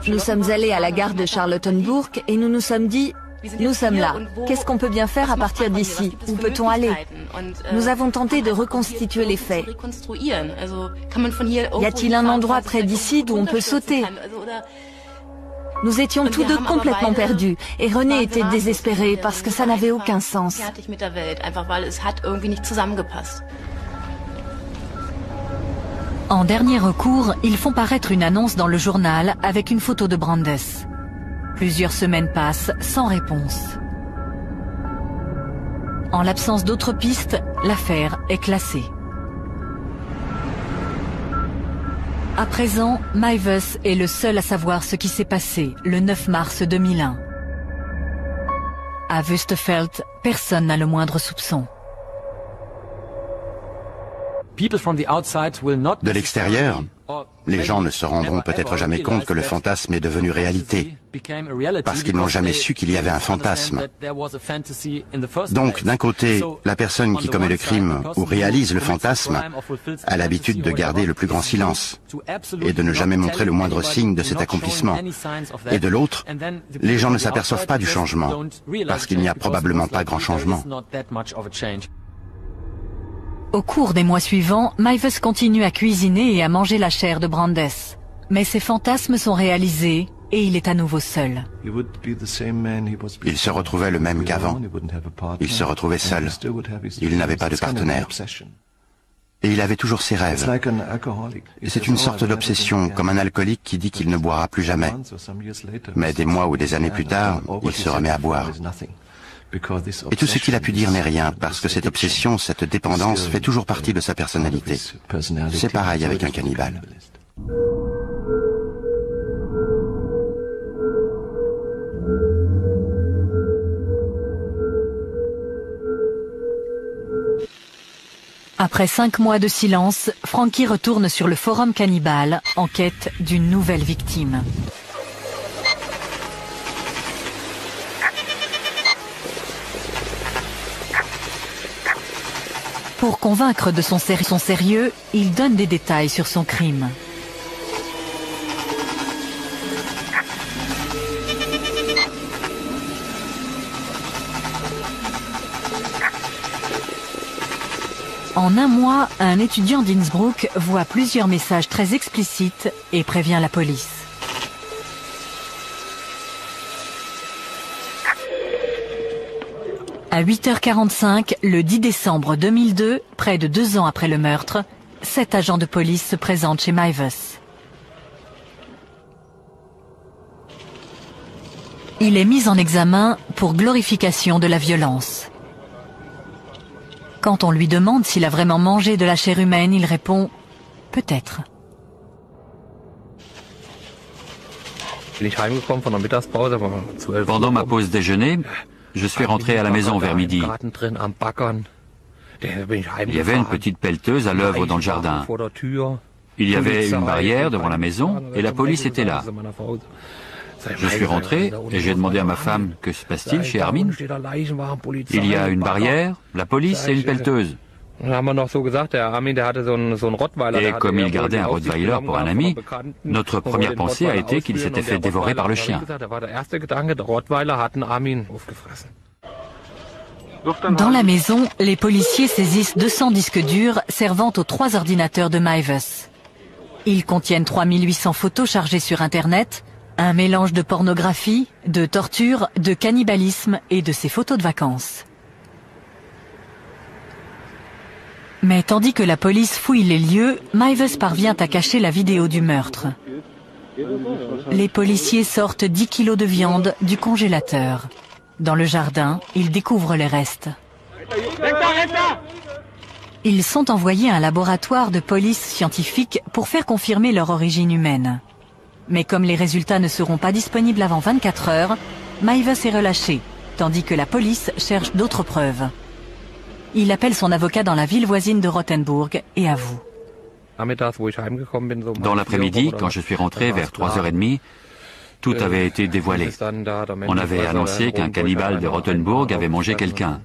[SPEAKER 2] Nous sommes allés à la gare de Charlottenburg et nous nous sommes dit Nous sommes là. Qu'est-ce qu'on peut bien faire à partir d'ici? Où peut-on aller? Nous avons tenté de reconstituer les faits. Y a-t-il un endroit près d'ici d'où on peut sauter? Nous étions tous deux complètement perdus et René était désespéré parce que ça n'avait aucun sens.
[SPEAKER 1] En dernier recours, ils font paraître une annonce dans le journal avec une photo de Brandes. Plusieurs semaines passent sans réponse. En l'absence d'autres pistes, l'affaire est classée. À présent, Meiwes est le seul à savoir ce qui s'est passé le 9 mars 2001. À Wüstefeld, personne n'a le moindre soupçon.
[SPEAKER 3] De l'extérieur, les gens ne se rendront peut-être jamais compte que le fantasme est devenu réalité, parce qu'ils n'ont jamais su qu'il y avait un fantasme. Donc, d'un côté, la personne qui commet le crime ou réalise le fantasme a l'habitude de garder le plus grand silence et de ne jamais montrer le moindre signe de cet accomplissement. Et de l'autre, les gens ne s'aperçoivent pas du changement, parce qu'il n'y a probablement pas grand changement.
[SPEAKER 1] Au cours des mois suivants, Meiwes continue à cuisiner et à manger la chair de Brandes. Mais ses fantasmes sont réalisés et il est à nouveau seul.
[SPEAKER 3] Il se retrouvait le même qu'avant. Il se retrouvait seul. Il n'avait pas de partenaire. Et il avait toujours ses rêves. Et c'est une sorte d'obsession, comme un alcoolique qui dit qu'il ne boira plus jamais. Mais des mois ou des années plus tard, il se remet à boire. Et tout ce qu'il a pu dire n'est rien, parce que cette obsession, cette dépendance fait toujours partie de sa personnalité. C'est pareil avec un cannibale.
[SPEAKER 1] Après 5 mois de silence, Frankie retourne sur le forum cannibale en quête d'une nouvelle victime. Pour convaincre de son sérieux, il donne des détails sur son crime. En un mois, un étudiant d'Innsbruck voit plusieurs messages très explicites et prévient la police. À 8h45, le 10 décembre 2002, près de 2 ans après le meurtre, 7 agents de police se présentent chez Meiwes. Il est mis en examen pour glorification de la violence. Quand on lui demande s'il a vraiment mangé de la chair humaine, il répond « peut-être ».
[SPEAKER 4] Pendant ma pause déjeuner, je suis rentré à la maison vers midi. Il y avait une petite pelleteuse à l'œuvre dans le jardin. Il y avait une barrière devant la maison et la police était là. Je suis rentré et j'ai demandé à ma femme « Que se passe-t-il chez Armin ?» Il y a une barrière, la police et une pelleteuse. Et comme il gardait un Rottweiler pour un ami, notre première pensée a été qu'il s'était fait dévorer par le chien.
[SPEAKER 1] Dans la maison, les policiers saisissent 200 disques durs servant aux 3 ordinateurs de Meiwes. Ils contiennent 3800 photos chargées sur Internet, un mélange de pornographie, de torture, de cannibalisme et de ses photos de vacances. Mais tandis que la police fouille les lieux, Meiwes parvient à cacher la vidéo du meurtre. Les policiers sortent 10 kilos de viande du congélateur. Dans le jardin, ils découvrent les restes. Ils sont envoyés à un laboratoire de police scientifique pour faire confirmer leur origine humaine. Mais comme les résultats ne seront pas disponibles avant 24 heures, Meiwes est relâché, tandis que la police cherche d'autres preuves. Il appelle son avocat dans la ville voisine de Rothenburg et avoue.
[SPEAKER 4] Dans l'après-midi, quand je suis rentré vers 3h30, tout avait été dévoilé. On avait annoncé qu'un cannibale de Rothenburg avait mangé quelqu'un.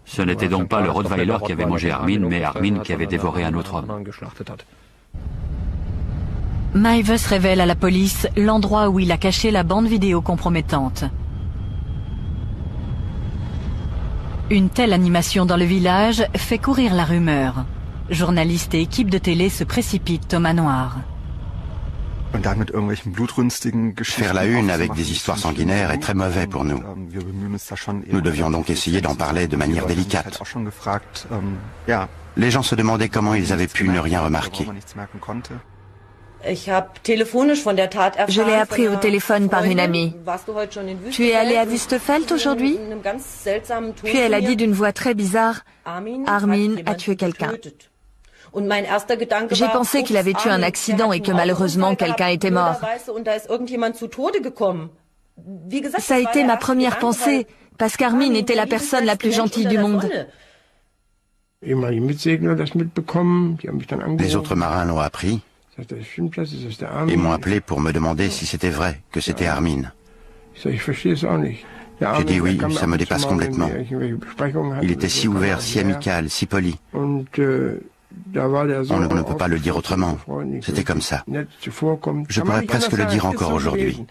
[SPEAKER 4] Ce n'était donc pas le Rottweiler qui avait mangé Armin, mais Armin qui avait dévoré un autre homme.
[SPEAKER 1] Meiwes révèle à la police l'endroit où il a caché la bande vidéo compromettante. Une telle animation dans le village fait courir la rumeur. Journalistes et équipes de télé se précipitent au manoir.
[SPEAKER 3] Faire la une avec des histoires sanguinaires est très mauvais pour nous. Nous devions donc essayer d'en parler de manière délicate. Les gens se demandaient comment ils avaient pu ne rien remarquer.
[SPEAKER 2] Je l'ai appris au téléphone par une amie. Tu es allé à Wüstefeld aujourd'hui? Puis elle a dit d'une voix très bizarre, Armin a tué quelqu'un. J'ai pensé qu'il avait eu un accident et que malheureusement quelqu'un était mort. Ça a été ma première pensée, parce qu'Armin était la personne la plus gentille du monde.
[SPEAKER 3] Les autres marins l'ont appris et m'ont appelé pour me demander si c'était vrai que c'était Armin. J'ai dit oui, ça me dépasse complètement. Il était si ouvert, si amical, si poli. On ne peut pas le dire autrement. C'était comme ça. Je pourrais presque le dire encore aujourd'hui.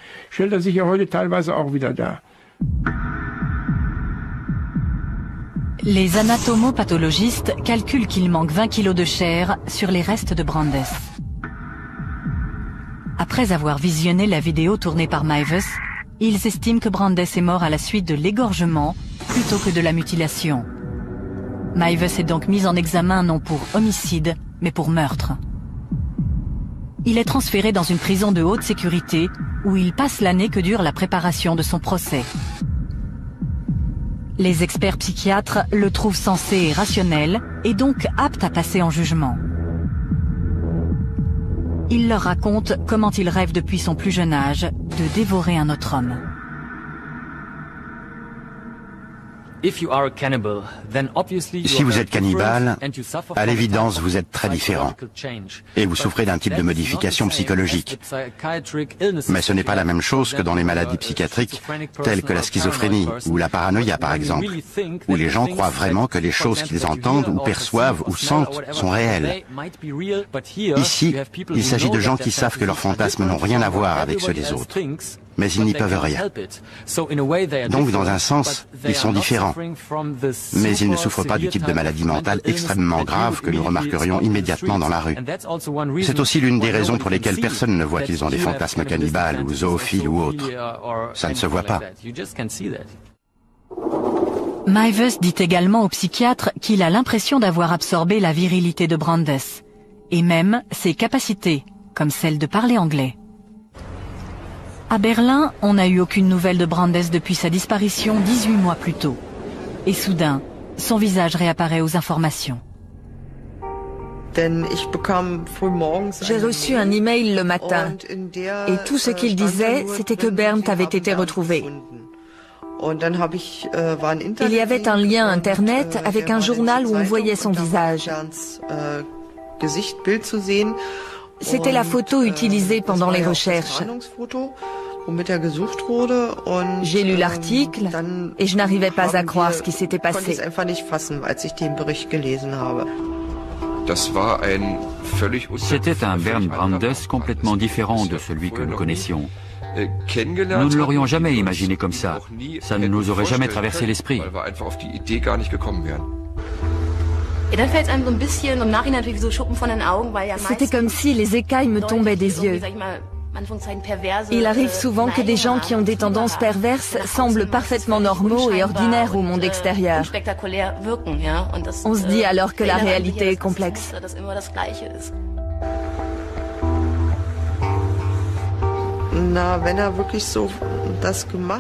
[SPEAKER 1] Les anatomopathologistes calculent qu'il manque 20 kilos de chair sur les restes de Brandes. Après avoir visionné la vidéo tournée par Meiwes, ils estiment que Brandes est mort à la suite de l'égorgement plutôt que de la mutilation. Meiwes est donc mis en examen non pour homicide, mais pour meurtre. Il est transféré dans une prison de haute sécurité où il passe l'année que dure la préparation de son procès. Les experts psychiatres le trouvent sensé et rationnel et donc apte à passer en jugement. Il leur raconte comment il rêve depuis son plus jeune âge de dévorer un autre homme.
[SPEAKER 3] Si vous êtes cannibale, à l'évidence, vous êtes très différent. Et vous souffrez d'un type de modification psychologique. Mais ce n'est pas la même chose que dans les maladies psychiatriques, telles que la schizophrénie ou la paranoïa, par exemple, où les gens croient vraiment que les choses qu'ils entendent ou perçoivent ou sentent sont réelles. Ici, il s'agit de gens qui savent que leurs fantasmes n'ont rien à voir avec ceux des autres. Mais ils n'y peuvent rien. Donc, dans un sens, ils sont différents. Mais ils ne souffrent pas du type de maladie mentale extrêmement grave que nous remarquerions immédiatement dans la rue. C'est aussi l'une des raisons pour lesquelles personne ne voit qu'ils ont des fantasmes cannibales ou zoophiles ou autres. Ça ne se voit pas.
[SPEAKER 1] Meiwes dit également au psychiatre qu'il a l'impression d'avoir absorbé la virilité de Brandes, et même ses capacités, comme celle de parler anglais. À Berlin, on n'a eu aucune nouvelle de Brandes depuis sa disparition 18 mois plus tôt. Et soudain, son visage réapparaît aux informations.
[SPEAKER 2] J'ai reçu un email le matin, et tout ce qu'il disait, c'était que Bernd avait été retrouvé. Il y avait un lien Internet avec un journal où on voyait son visage. C'était la photo utilisée pendant les recherches. J'ai lu l'article et je n'arrivais pas à croire ce qui s'était passé.
[SPEAKER 4] C'était un Bernd Brandes complètement différent de celui que nous connaissions. Nous ne l'aurions jamais imaginé comme ça. Ça ne nous aurait jamais traversé l'esprit.
[SPEAKER 2] C'était comme si les écailles me tombaient des yeux. Il arrive souvent que des gens qui ont des tendances perverses semblent parfaitement normaux et ordinaires au monde extérieur. On se dit alors que la réalité est complexe.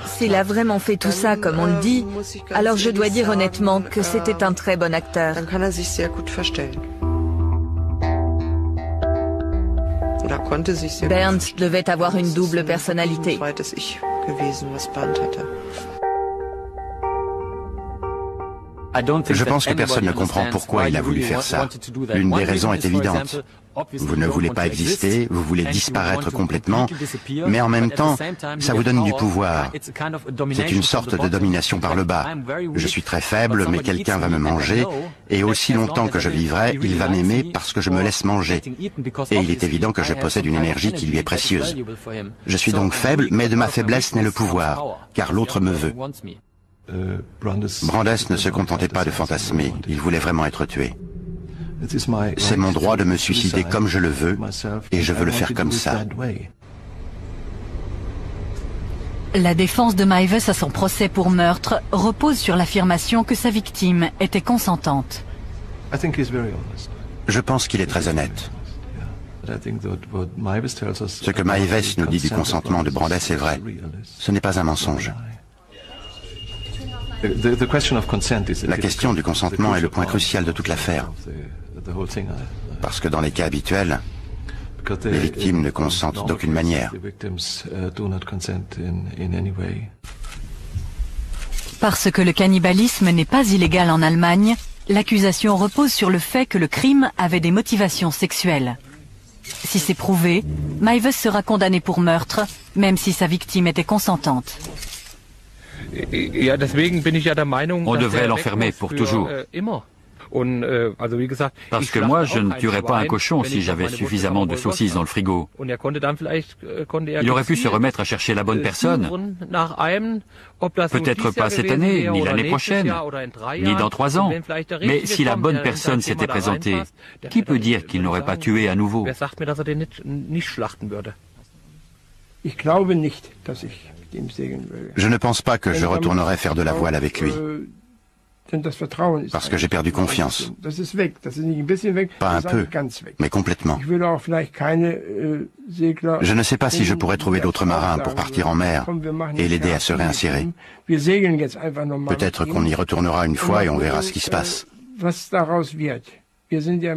[SPEAKER 2] S'il a vraiment fait tout ça comme on le dit, alors je dois dire honnêtement que c'était un très bon acteur. Bernd devait avoir une double personnalité.
[SPEAKER 3] Je pense que personne ne comprend pourquoi il a voulu faire ça. L'une des raisons est évidente. Vous ne voulez pas exister, vous voulez disparaître complètement, mais en même temps, ça vous donne du pouvoir. C'est une sorte de domination par le bas. Je suis très faible, mais quelqu'un va me manger, et aussi longtemps que je vivrai, il va m'aimer parce que je me laisse manger. Et il est évident que je possède une énergie qui lui est précieuse. Je suis donc faible, mais de ma faiblesse naît le pouvoir, car l'autre me veut. Brandes ne se contentait pas de fantasmer, il voulait vraiment être tué. C'est mon droit de me suicider comme je le veux, et je veux le faire comme ça.
[SPEAKER 1] La défense de Meiwes à son procès pour meurtre repose sur l'affirmation que sa victime était consentante.
[SPEAKER 3] Je pense qu'il est très honnête. Ce que Meiwes nous dit du consentement de Brandes est vrai. Ce n'est pas un mensonge. La question du consentement est le point crucial de toute l'affaire. Parce que dans les cas habituels, les victimes ne consentent d'aucune manière.
[SPEAKER 1] Parce que le cannibalisme n'est pas illégal en Allemagne, l'accusation repose sur le fait que le crime avait des motivations sexuelles. Si c'est prouvé, Meiwes sera condamné pour meurtre, même si sa victime était consentante.
[SPEAKER 4] On devrait l'enfermer pour toujours. Parce que moi, je ne tuerais pas un cochon si j'avais suffisamment de saucisses dans le frigo. Il aurait pu se remettre à chercher la bonne personne. Peut-être pas cette année, ni l'année prochaine, ni dans 3 ans. Mais si la bonne personne s'était présentée, qui peut dire qu'il n'aurait pas tué à nouveau?
[SPEAKER 3] Je ne pense pas que je retournerai faire de la voile avec lui. Parce que j'ai perdu confiance. Pas un peu, mais complètement. Je ne sais pas si je pourrais trouver d'autres marins pour partir en mer et l'aider à se réinsérer. Peut-être qu'on y retournera une fois et on verra ce qui se passe.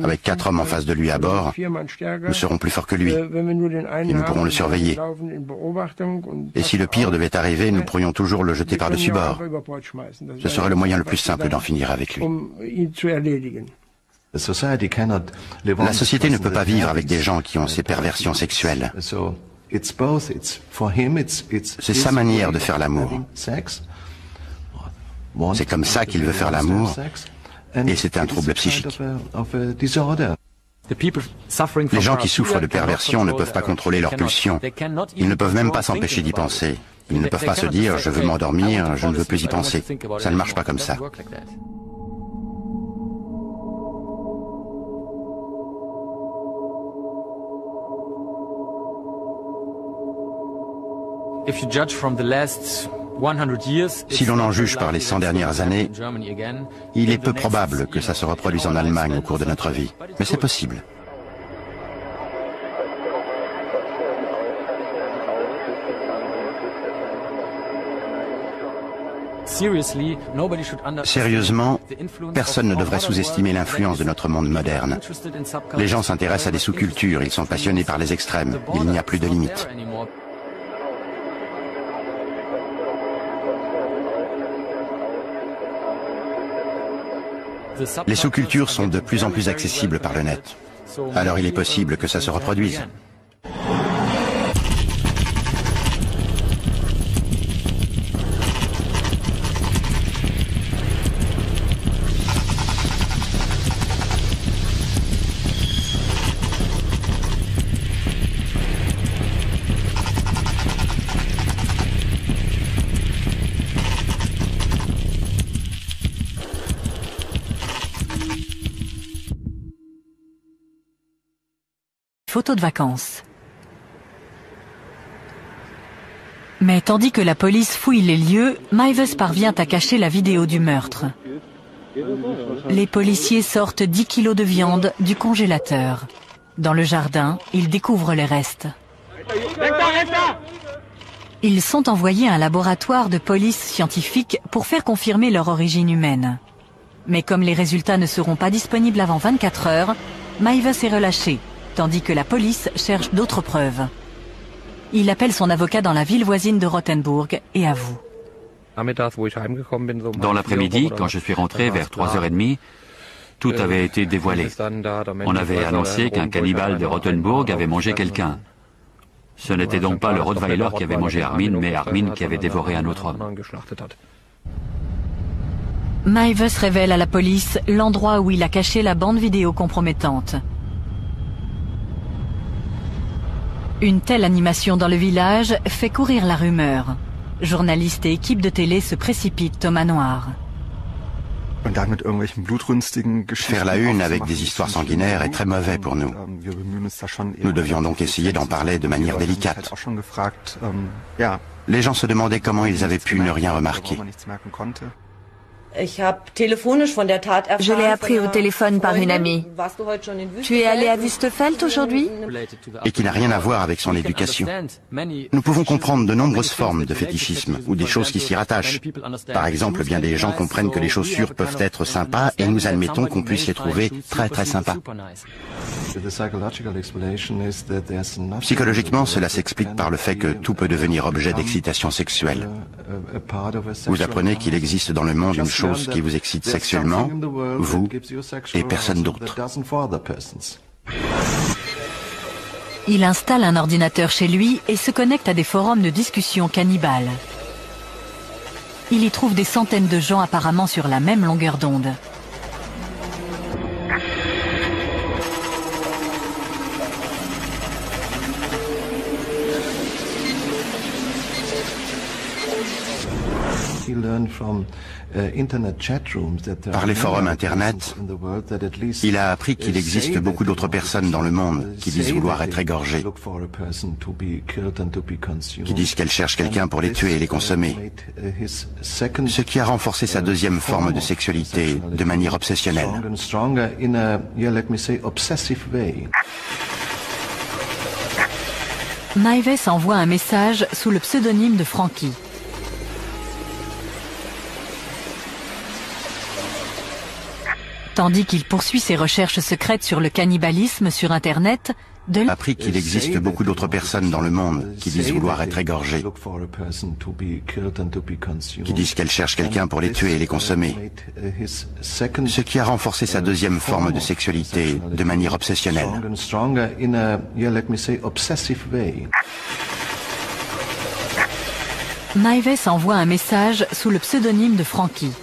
[SPEAKER 3] Avec 4 hommes en face de lui à bord, nous serons plus forts que lui et nous pourrons le surveiller. Et si le pire devait arriver, nous pourrions toujours le jeter par-dessus bord. Ce serait le moyen le plus simple d'en finir avec lui. La société ne peut pas vivre avec des gens qui ont ces perversions sexuelles. C'est sa manière de faire l'amour. C'est comme ça qu'il veut faire l'amour. Et c'est un trouble psychique. Les gens qui souffrent de perversion ne peuvent pas contrôler leurs pulsions. Ils ne peuvent même pas s'empêcher d'y penser. Ils ne peuvent pas se dire « je veux m'endormir, je ne veux plus y penser ». Ça ne marche pas comme ça. Si l'on en juge par les 100 dernières années, il est peu probable que ça se reproduise en Allemagne au cours de notre vie. Mais c'est possible. Sérieusement, personne ne devrait sous-estimer l'influence de notre monde moderne. Les gens s'intéressent à des sous-cultures, ils sont passionnés par les extrêmes. Il n'y a plus de limites. Les sous-cultures sont de plus en plus accessibles par le net. Alors il est possible que ça se reproduise.
[SPEAKER 1] Photos de vacances. Mais tandis que la police fouille les lieux, Meiwes parvient à cacher la vidéo du meurtre. Les policiers sortent 10 kilos de viande du congélateur. Dans le jardin, ils découvrent les restes. Ils sont envoyés à un laboratoire de police scientifique pour faire confirmer leur origine humaine. Mais comme les résultats ne seront pas disponibles avant 24 heures, Meiwes est relâché, tandis que la police cherche d'autres preuves. Il appelle son avocat dans la ville voisine de Rothenburg et avoue.
[SPEAKER 4] Dans l'après-midi, quand je suis rentré vers 3h30, tout avait été dévoilé. On avait annoncé qu'un cannibale de Rothenburg avait mangé quelqu'un. Ce n'était donc pas le Rottweiler qui avait mangé Armin, mais Armin qui avait dévoré un autre homme.
[SPEAKER 1] Meiwes révèle à la police l'endroit où il a caché la bande vidéo compromettante. Une telle animation dans le village fait courir la rumeur. Journalistes et équipes de télé se précipitent au manoir.
[SPEAKER 3] Faire la une avec des histoires sanguinaires est très mauvais pour nous. Nous devions donc essayer d'en parler de manière délicate. Les gens se demandaient comment ils avaient pu ne rien remarquer.
[SPEAKER 2] Je l'ai appris au téléphone par une amie. Tu es allé à Wüstefeld aujourd'hui?
[SPEAKER 3] Et qui n'a rien à voir avec son éducation. Nous pouvons comprendre de nombreuses formes de fétichisme ou des choses qui s'y rattachent. Par exemple, bien des gens comprennent que les chaussures peuvent être sympas et nous admettons qu'on puisse les trouver très très sympas. Psychologiquement, cela s'explique par le fait que tout peut devenir objet d'excitation sexuelle. Vous apprenez qu'il existe dans le monde une chose qui vous excite sexuellement, vous et personne d'autre.
[SPEAKER 1] Il installe un ordinateur chez lui et se connecte à des forums de discussion cannibales. Il y trouve des centaines de gens apparemment sur la même longueur d'onde.
[SPEAKER 3] Par les forums Internet, il a appris qu'il existe beaucoup d'autres personnes dans le monde qui disent vouloir être égorgées, qui disent qu'elles cherchent quelqu'un pour les tuer et les consommer, ce qui a renforcé sa deuxième forme de sexualité de manière obsessionnelle.
[SPEAKER 1] Maives envoie un message sous le pseudonyme de Frankie. Tandis qu'il poursuit ses recherches secrètes sur le cannibalisme sur Internet,
[SPEAKER 3] a appris qu'il existe beaucoup d'autres personnes dans le monde qui disent vouloir être égorgées, qui disent qu'elles cherchent quelqu'un pour les tuer et les consommer, ce qui a renforcé sa deuxième forme de sexualité de manière obsessionnelle.
[SPEAKER 1] Maives envoie un message sous le pseudonyme de Frankie.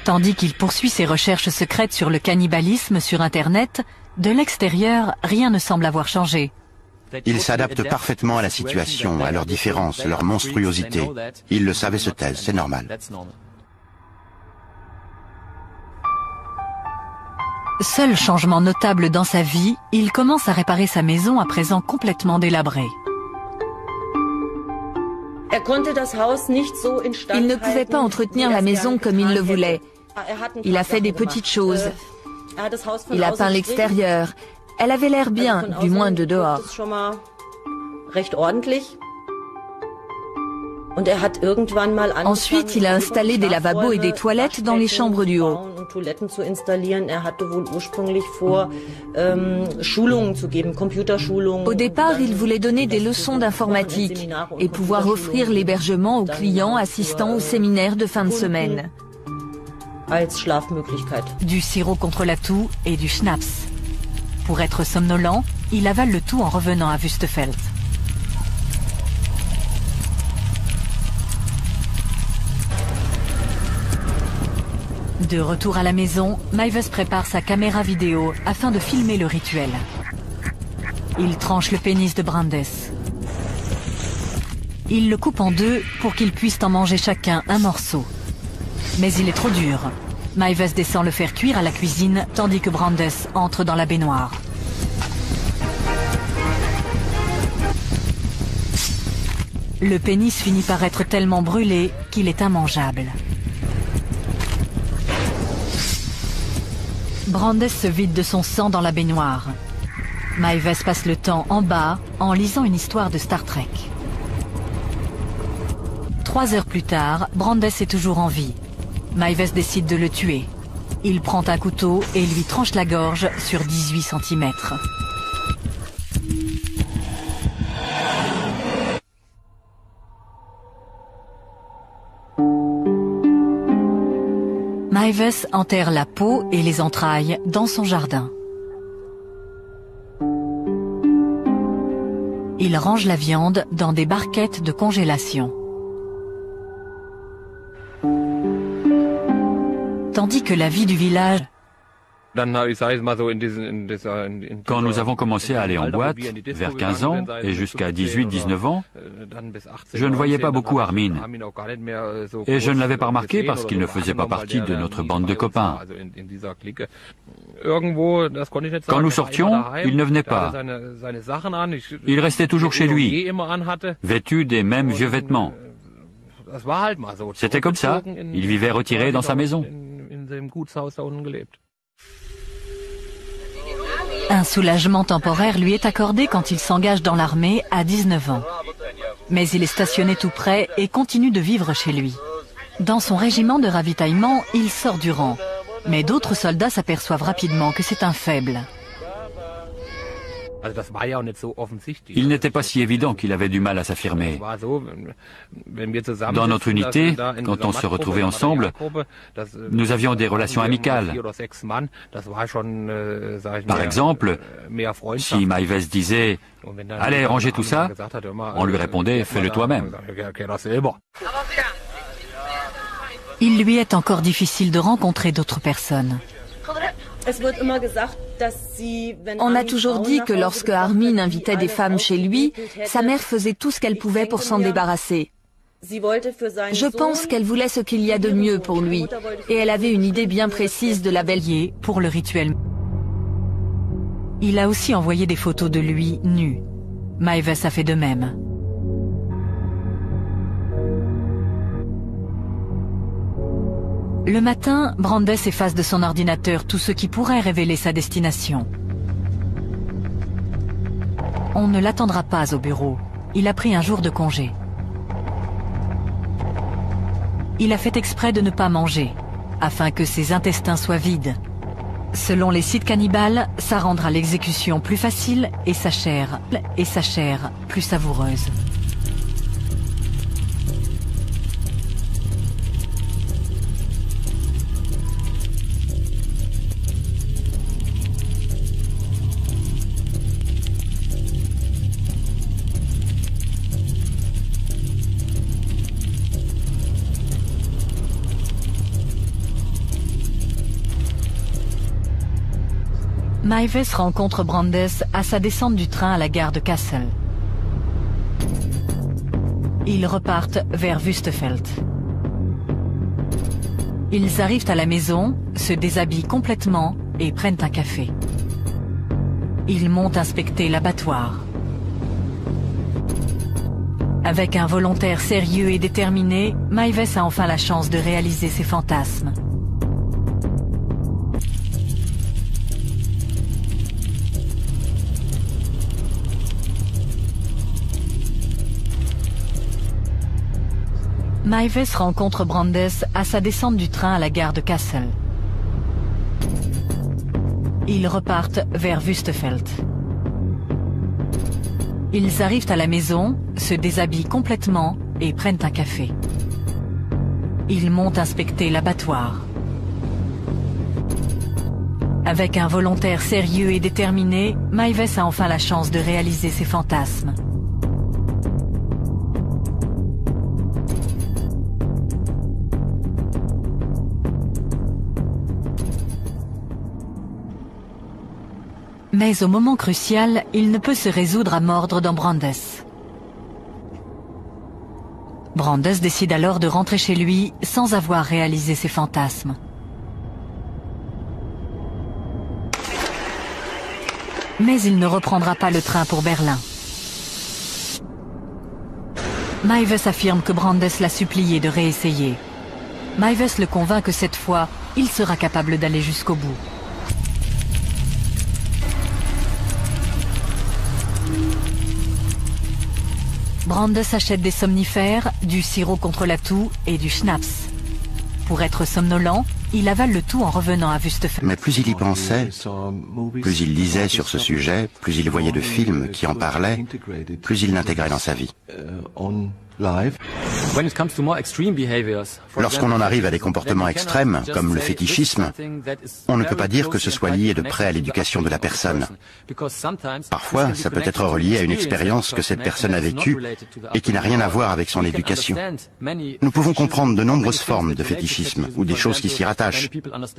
[SPEAKER 1] Tandis qu'il poursuit ses recherches secrètes sur le cannibalisme sur Internet, de l'extérieur, rien ne semble avoir changé.
[SPEAKER 3] Ils s'adaptent parfaitement à la situation, à leurs différences, leur monstruosité. Ils le savent et se taisent, c'est normal.
[SPEAKER 1] Seul changement notable dans sa vie, il commence à réparer sa maison à présent complètement délabrée.
[SPEAKER 2] Il ne pouvait pas entretenir la maison comme il le voulait. Il a fait des petites choses. Il a peint l'extérieur. Elle avait l'air bien, du moins de dehors. Ensuite, il a installé des lavabos et des toilettes dans les chambres du haut. Au départ, il voulait donner des leçons d'informatique et pouvoir offrir l'hébergement aux clients assistant au séminaire de fin de semaine.
[SPEAKER 1] Du sirop contre la toux et du schnapps. Pour être somnolent, il avale le tout en revenant à Wüstefeld. De retour à la maison, Maives prépare sa caméra vidéo afin de filmer le rituel. Il tranche le pénis de Brandes. Il le coupe en deux pour qu'ils puissent en manger chacun un morceau. Mais il est trop dur. Maives descend le faire cuire à la cuisine tandis que Brandes entre dans la baignoire. Le pénis finit par être tellement brûlé qu'il est immangeable. Brandes se vide de son sang dans la baignoire. Maives passe le temps en bas en lisant une histoire de Star Trek. 3 heures plus tard, Brandes est toujours en vie. Maives décide de le tuer. Il prend un couteau et lui tranche la gorge sur 18 cm. Maives enterre la peau et les entrailles dans son jardin. Il range la viande dans des barquettes de congélation. Tandis que la vie du village
[SPEAKER 4] Quand nous avons commencé à aller en boîte, vers 15 ans et jusqu'à 18-19 ans, je ne voyais pas beaucoup Armin. Et je ne l'avais pas remarqué parce qu'il ne faisait pas partie de notre bande de copains. Quand nous sortions, il ne venait pas. Il restait toujours chez lui, vêtu des mêmes vieux vêtements. C'était comme ça, il vivait retiré dans sa maison.
[SPEAKER 1] Un soulagement temporaire lui est accordé quand il s'engage dans l'armée à 19 ans. Mais il est stationné tout près et continue de vivre chez lui. Dans son régiment de ravitaillement, il sort du rang. Mais d'autres soldats s'aperçoivent rapidement que c'est un faible.
[SPEAKER 4] Il n'était pas si évident qu'il avait du mal à s'affirmer. Dans notre unité, quand on se retrouvait ensemble, nous avions des relations amicales. Par exemple, si Maives disait « Allez, rangez tout ça », on lui répondait « Fais-le toi-même ».
[SPEAKER 1] Il lui est encore difficile de rencontrer d'autres personnes.
[SPEAKER 2] On a toujours dit que lorsque Armin invitait des femmes chez lui, sa mère faisait tout ce qu'elle pouvait pour s'en débarrasser. Je pense qu'elle voulait ce qu'il y a de mieux pour lui, et elle avait une idée bien précise de la belle
[SPEAKER 1] pour le rituel. Il a aussi envoyé des photos de lui nu. Maives a fait de même. Le matin, Brandes efface de son ordinateur tout ce qui pourrait révéler sa destination. On ne l'attendra pas au bureau. Il a pris un jour de congé. Il a fait exprès de ne pas manger, afin que ses intestins soient vides. Selon les sites cannibales, ça rendra l'exécution plus facile et sa chair plus savoureuse. Maives rencontre Brandes à sa descente du train à la gare de Kassel. Ils repartent vers Wüstefeld. Ils arrivent à la maison, se déshabillent complètement et prennent un café. Ils montent inspecter l'abattoir. Avec un volontaire sérieux et déterminé, Maives a enfin la chance de réaliser ses fantasmes. Maives rencontre Brandes à sa descente du train à la gare de Kassel. Ils repartent vers Wüstefeld. Ils arrivent à la maison, se déshabillent complètement et prennent un café. Ils montent inspecter l'abattoir. Avec un volontaire sérieux et déterminé, Maives a enfin la chance de réaliser ses fantasmes. Mais au moment crucial, il ne peut se résoudre à mordre dans Brandes. Brandes décide alors de rentrer chez lui sans avoir réalisé ses fantasmes. Mais il ne reprendra pas le train pour Berlin. Maives affirme que Brandes l'a supplié de réessayer. Maives le convainc que cette fois, il sera capable d'aller jusqu'au bout. Brandes achète des somnifères, du sirop contre la toux et du schnapps. Pour être somnolent, il avale le tout en revenant à Wüstefeld.
[SPEAKER 3] Mais plus il y pensait, plus il lisait sur ce sujet, plus il voyait de films qui en parlaient, plus il l'intégrait dans sa vie. Lorsqu'on en arrive à des comportements extrêmes, comme le fétichisme, on ne peut pas dire que ce soit lié de près à l'éducation de la personne. Parfois, ça peut être relié à une expérience que cette personne a vécue et qui n'a rien à voir avec son éducation. Nous pouvons comprendre de nombreuses formes de fétichisme ou des choses qui s'y rattachent.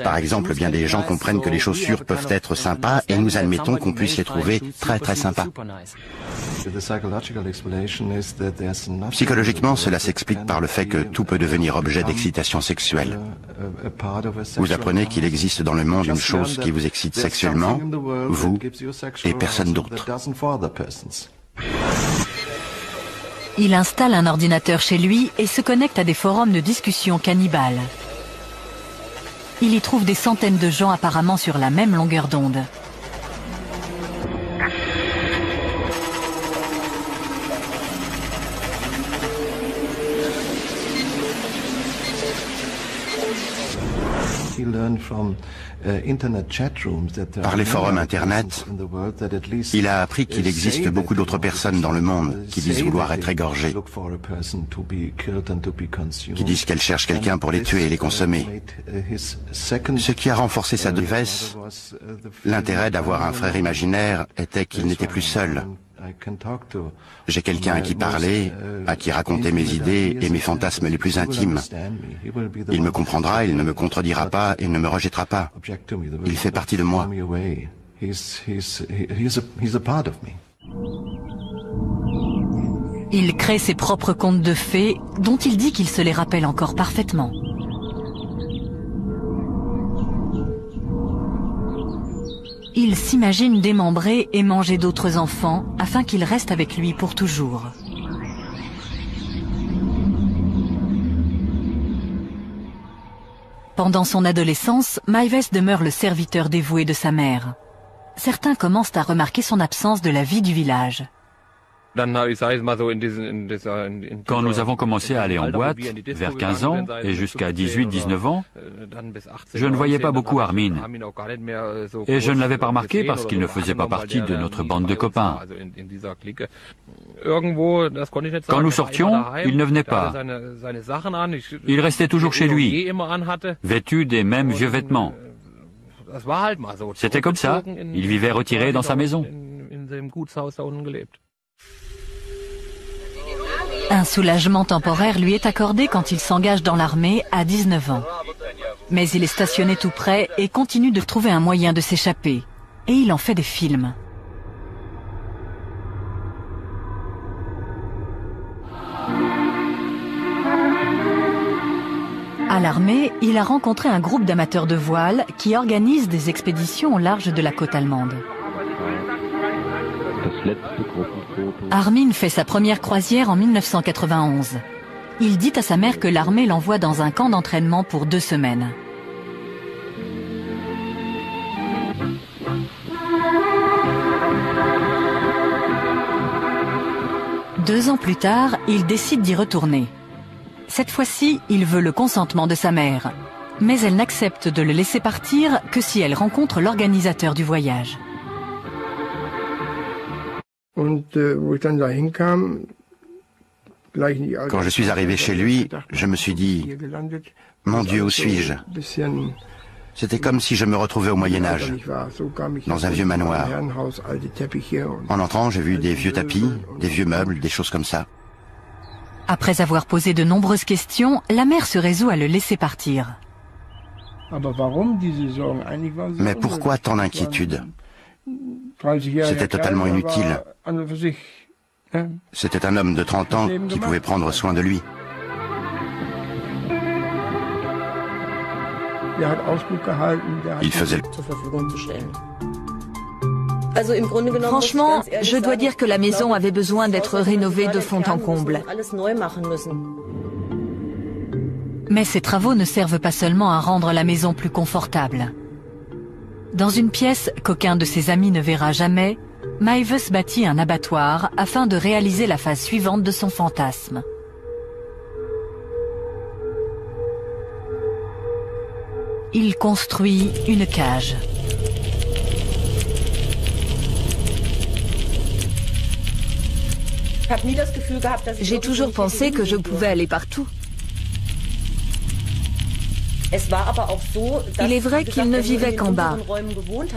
[SPEAKER 3] Par exemple, bien des gens comprennent que les chaussures peuvent être sympas et nous admettons qu'on puisse les trouver très très sympas. Psychologiquement, cela s'explique par le fait que tout peut devenir objet d'excitation sexuelle. Vous apprenez qu'il existe dans le monde une chose qui vous excite sexuellement, vous et personne d'autre.
[SPEAKER 1] Il installe un ordinateur chez lui et se connecte à des forums de discussion cannibales. Il y trouve des centaines de gens apparemment sur la même longueur d'onde.
[SPEAKER 3] Par les forums Internet, il a appris qu'il existe beaucoup d'autres personnes dans le monde qui disent vouloir être égorgées, qui disent qu'elles cherchent quelqu'un pour les tuer et les consommer. Ce qui a renforcé sa détresse, l'intérêt d'avoir un frère imaginaire était qu'il n'était plus seul. J'ai quelqu'un à qui parler, à qui raconter mes idées et mes fantasmes les plus intimes. Il me comprendra, il ne me contredira pas et ne me rejettera pas. Il fait partie de moi.
[SPEAKER 1] Il crée ses propres contes de fées, dont il dit qu'il se les rappelle encore parfaitement. Il s'imagine démembrer et manger d'autres enfants afin qu'ils restent avec lui pour toujours. Pendant son adolescence, Meiwes demeure le serviteur dévoué de sa mère. Certains commencent à remarquer son absence de la vie du village.
[SPEAKER 4] Quand nous avons commencé à aller en boîte, vers 15 ans et jusqu'à 18-19 ans, je ne voyais pas beaucoup Armin. Et je ne l'avais pas remarqué parce qu'il ne faisait pas partie de notre bande de copains. Quand nous sortions, il ne venait pas. Il restait toujours chez lui, vêtu des mêmes vieux vêtements. C'était comme ça. Il vivait retiré dans sa maison.
[SPEAKER 1] Un soulagement temporaire lui est accordé quand il s'engage dans l'armée à 19 ans. Mais il est stationné tout près et continue de trouver un moyen de s'échapper. Et il en fait des films. À l'armée, il a rencontré un groupe d'amateurs de voile qui organisent des expéditions au large de la côte allemande. Armin fait sa première croisière en 1991. Il dit à sa mère que l'armée l'envoie dans un camp d'entraînement pour 2 semaines. Deux ans plus tard, il décide d'y retourner. Cette fois-ci, il veut le consentement de sa mère. Mais elle n'accepte de le laisser partir que si elle rencontre l'organisateur du voyage.
[SPEAKER 3] Quand je suis arrivé chez lui, je me suis dit, mon Dieu, où suis-je? C'était comme si je me retrouvais au Moyen-Âge, dans un vieux manoir. En entrant, j'ai vu des vieux tapis, des vieux meubles, des choses comme ça.
[SPEAKER 1] Après avoir posé de nombreuses questions, la mère se résout à le laisser partir.
[SPEAKER 3] Mais pourquoi tant d'inquiétude? C'était totalement inutile. C'était un homme de 30 ans qui pouvait prendre soin de lui. Il faisait
[SPEAKER 2] Franchement, je dois dire que la maison avait besoin d'être rénovée de fond en comble.
[SPEAKER 1] Mais ces travaux ne servent pas seulement à rendre la maison plus confortable. Dans une pièce qu'aucun de ses amis ne verra jamais, Meiwes bâtit un abattoir afin de réaliser la phase suivante de son fantasme. Il construit une cage.
[SPEAKER 2] J'ai toujours pensé que je pouvais aller partout. Il est vrai qu'il ne vivait qu'en bas.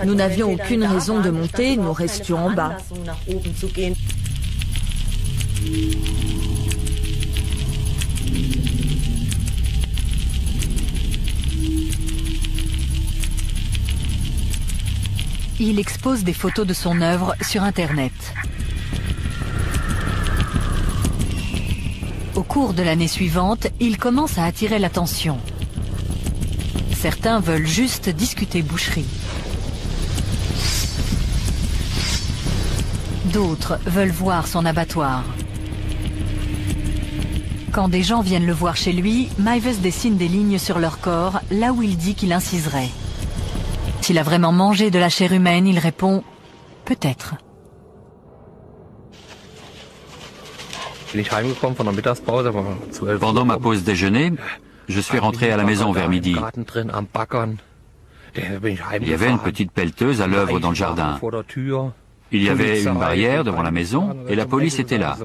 [SPEAKER 2] Nous n'avions aucune raison de monter, nous restions en bas.
[SPEAKER 1] Il expose des photos de son œuvre sur Internet. Au cours de l'année suivante, il commence à attirer l'attention. Certains veulent juste discuter boucherie. D'autres veulent voir son abattoir. Quand des gens viennent le voir chez lui, Meiwes dessine des lignes sur leur corps, là où il dit qu'il inciserait. S'il a vraiment mangé de la chair humaine, il répond « peut-être ».
[SPEAKER 4] Pendant ma pause déjeuner, je suis rentré à la maison vers midi. Il y avait une petite pelleteuse à l'œuvre dans le jardin. Il y avait une barrière devant la maison et la police était là.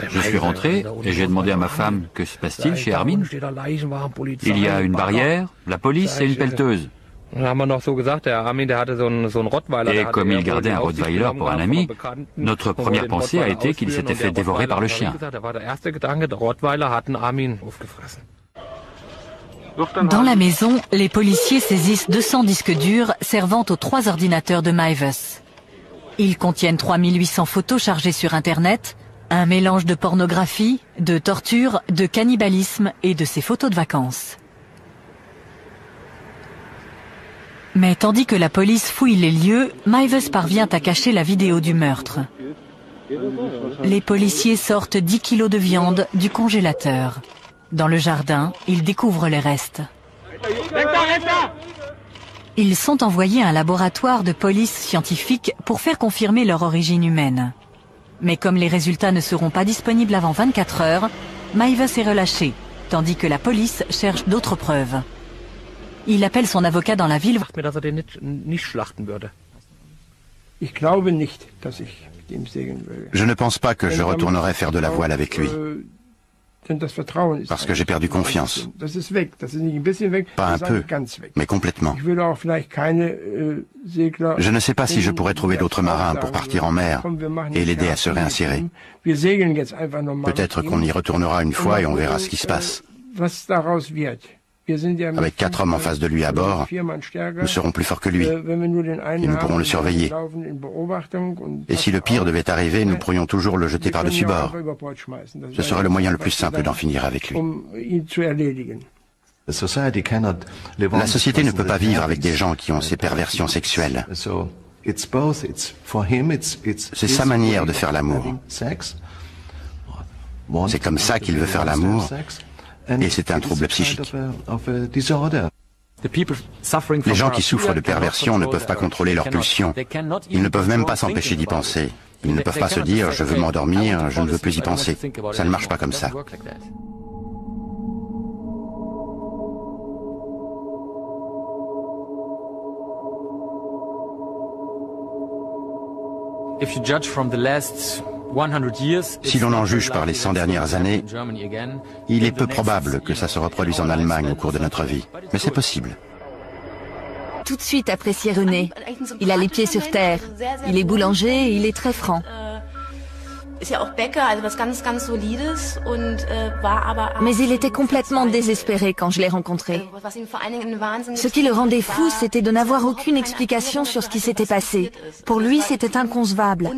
[SPEAKER 4] Je suis rentré et j'ai demandé à ma femme « Que se passe-t-il chez Armin ?» Il y a une barrière, la police et une pelleteuse. Et comme il gardait un Rottweiler pour un ami, notre première pensée a été qu'il s'était fait dévorer par le chien.
[SPEAKER 1] Dans la maison, les policiers saisissent 200 disques durs servant aux 3 ordinateurs de Meiwes. Ils contiennent 3800 photos chargées sur Internet, un mélange de pornographie, de torture, de cannibalisme et de ses photos de vacances. Mais tandis que la police fouille les lieux, Meiwes parvient à cacher la vidéo du meurtre. Les policiers sortent 10 kilos de viande du congélateur. Dans le jardin, ils découvrent les restes. Ils sont envoyés à un laboratoire de police scientifique pour faire confirmer leur origine humaine. Mais comme les résultats ne seront pas disponibles avant 24 heures, Meiwes est relâché, tandis que la police cherche d'autres preuves. Il appelle son avocat dans la ville.
[SPEAKER 3] Je ne pense pas que je retournerai faire de la voile avec lui. Parce que j'ai perdu confiance. Pas un peu, mais complètement. Je ne sais pas si je pourrais trouver d'autres marins pour partir en mer et l'aider à se réinsérer. Peut-être qu'on y retournera une fois et on verra ce qui se passe. Avec 4 hommes en face de lui à bord, nous serons plus forts que lui et nous pourrons le surveiller. Et si le pire devait arriver, nous pourrions toujours le jeter par-dessus bord. Ce serait le moyen le plus simple d'en finir avec lui. La société ne peut pas vivre avec des gens qui ont ces perversions sexuelles. C'est sa manière de faire l'amour. C'est comme ça qu'il veut faire l'amour. Et c'est un trouble psychique. Les gens qui souffrent de perversion ne peuvent pas contrôler leurs pulsions. Ils ne peuvent même pas s'empêcher d'y penser. Ils ne peuvent pas se dire « je veux m'endormir, je ne veux plus y penser ». Ça ne marche pas comme ça. Si l'on en juge par les 100 dernières années, il est peu probable que ça se reproduise en Allemagne au cours de notre vie. Mais c'est possible.
[SPEAKER 2] Tout de suite apprécié René. Il a les pieds sur terre. Il est boulanger et il est très franc. Mais il était complètement désespéré quand je l'ai rencontré. Ce qui le rendait fou, c'était de n'avoir aucune explication sur ce qui s'était passé. Pour lui, c'était inconcevable.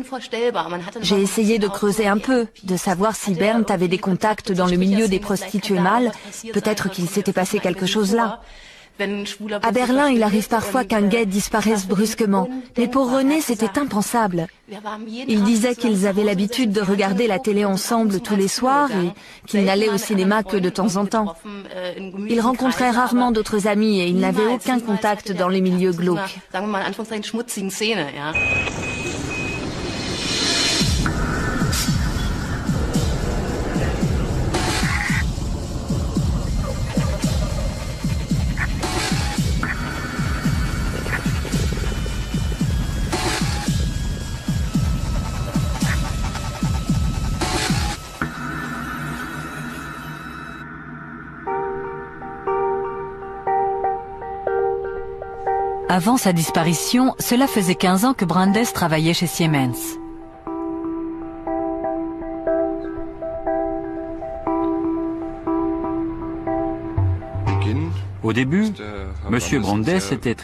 [SPEAKER 2] J'ai essayé de creuser un peu, de savoir si Bernd avait des contacts dans le milieu des prostituées mâles. Peut-être qu'il s'était passé quelque chose là. À Berlin, il arrive parfois qu'un gay disparaisse brusquement. Mais pour René, c'était impensable. Il disait qu'ils avaient l'habitude de regarder la télé ensemble tous les soirs et qu'ils n'allaient au cinéma que de temps en temps. Il rencontrait rarement d'autres amis et il n'avait aucun contact dans les milieux glauques.
[SPEAKER 1] Avant sa disparition, cela faisait 15 ans que Brandes travaillait chez Siemens.
[SPEAKER 4] Au début, M. Brandes était très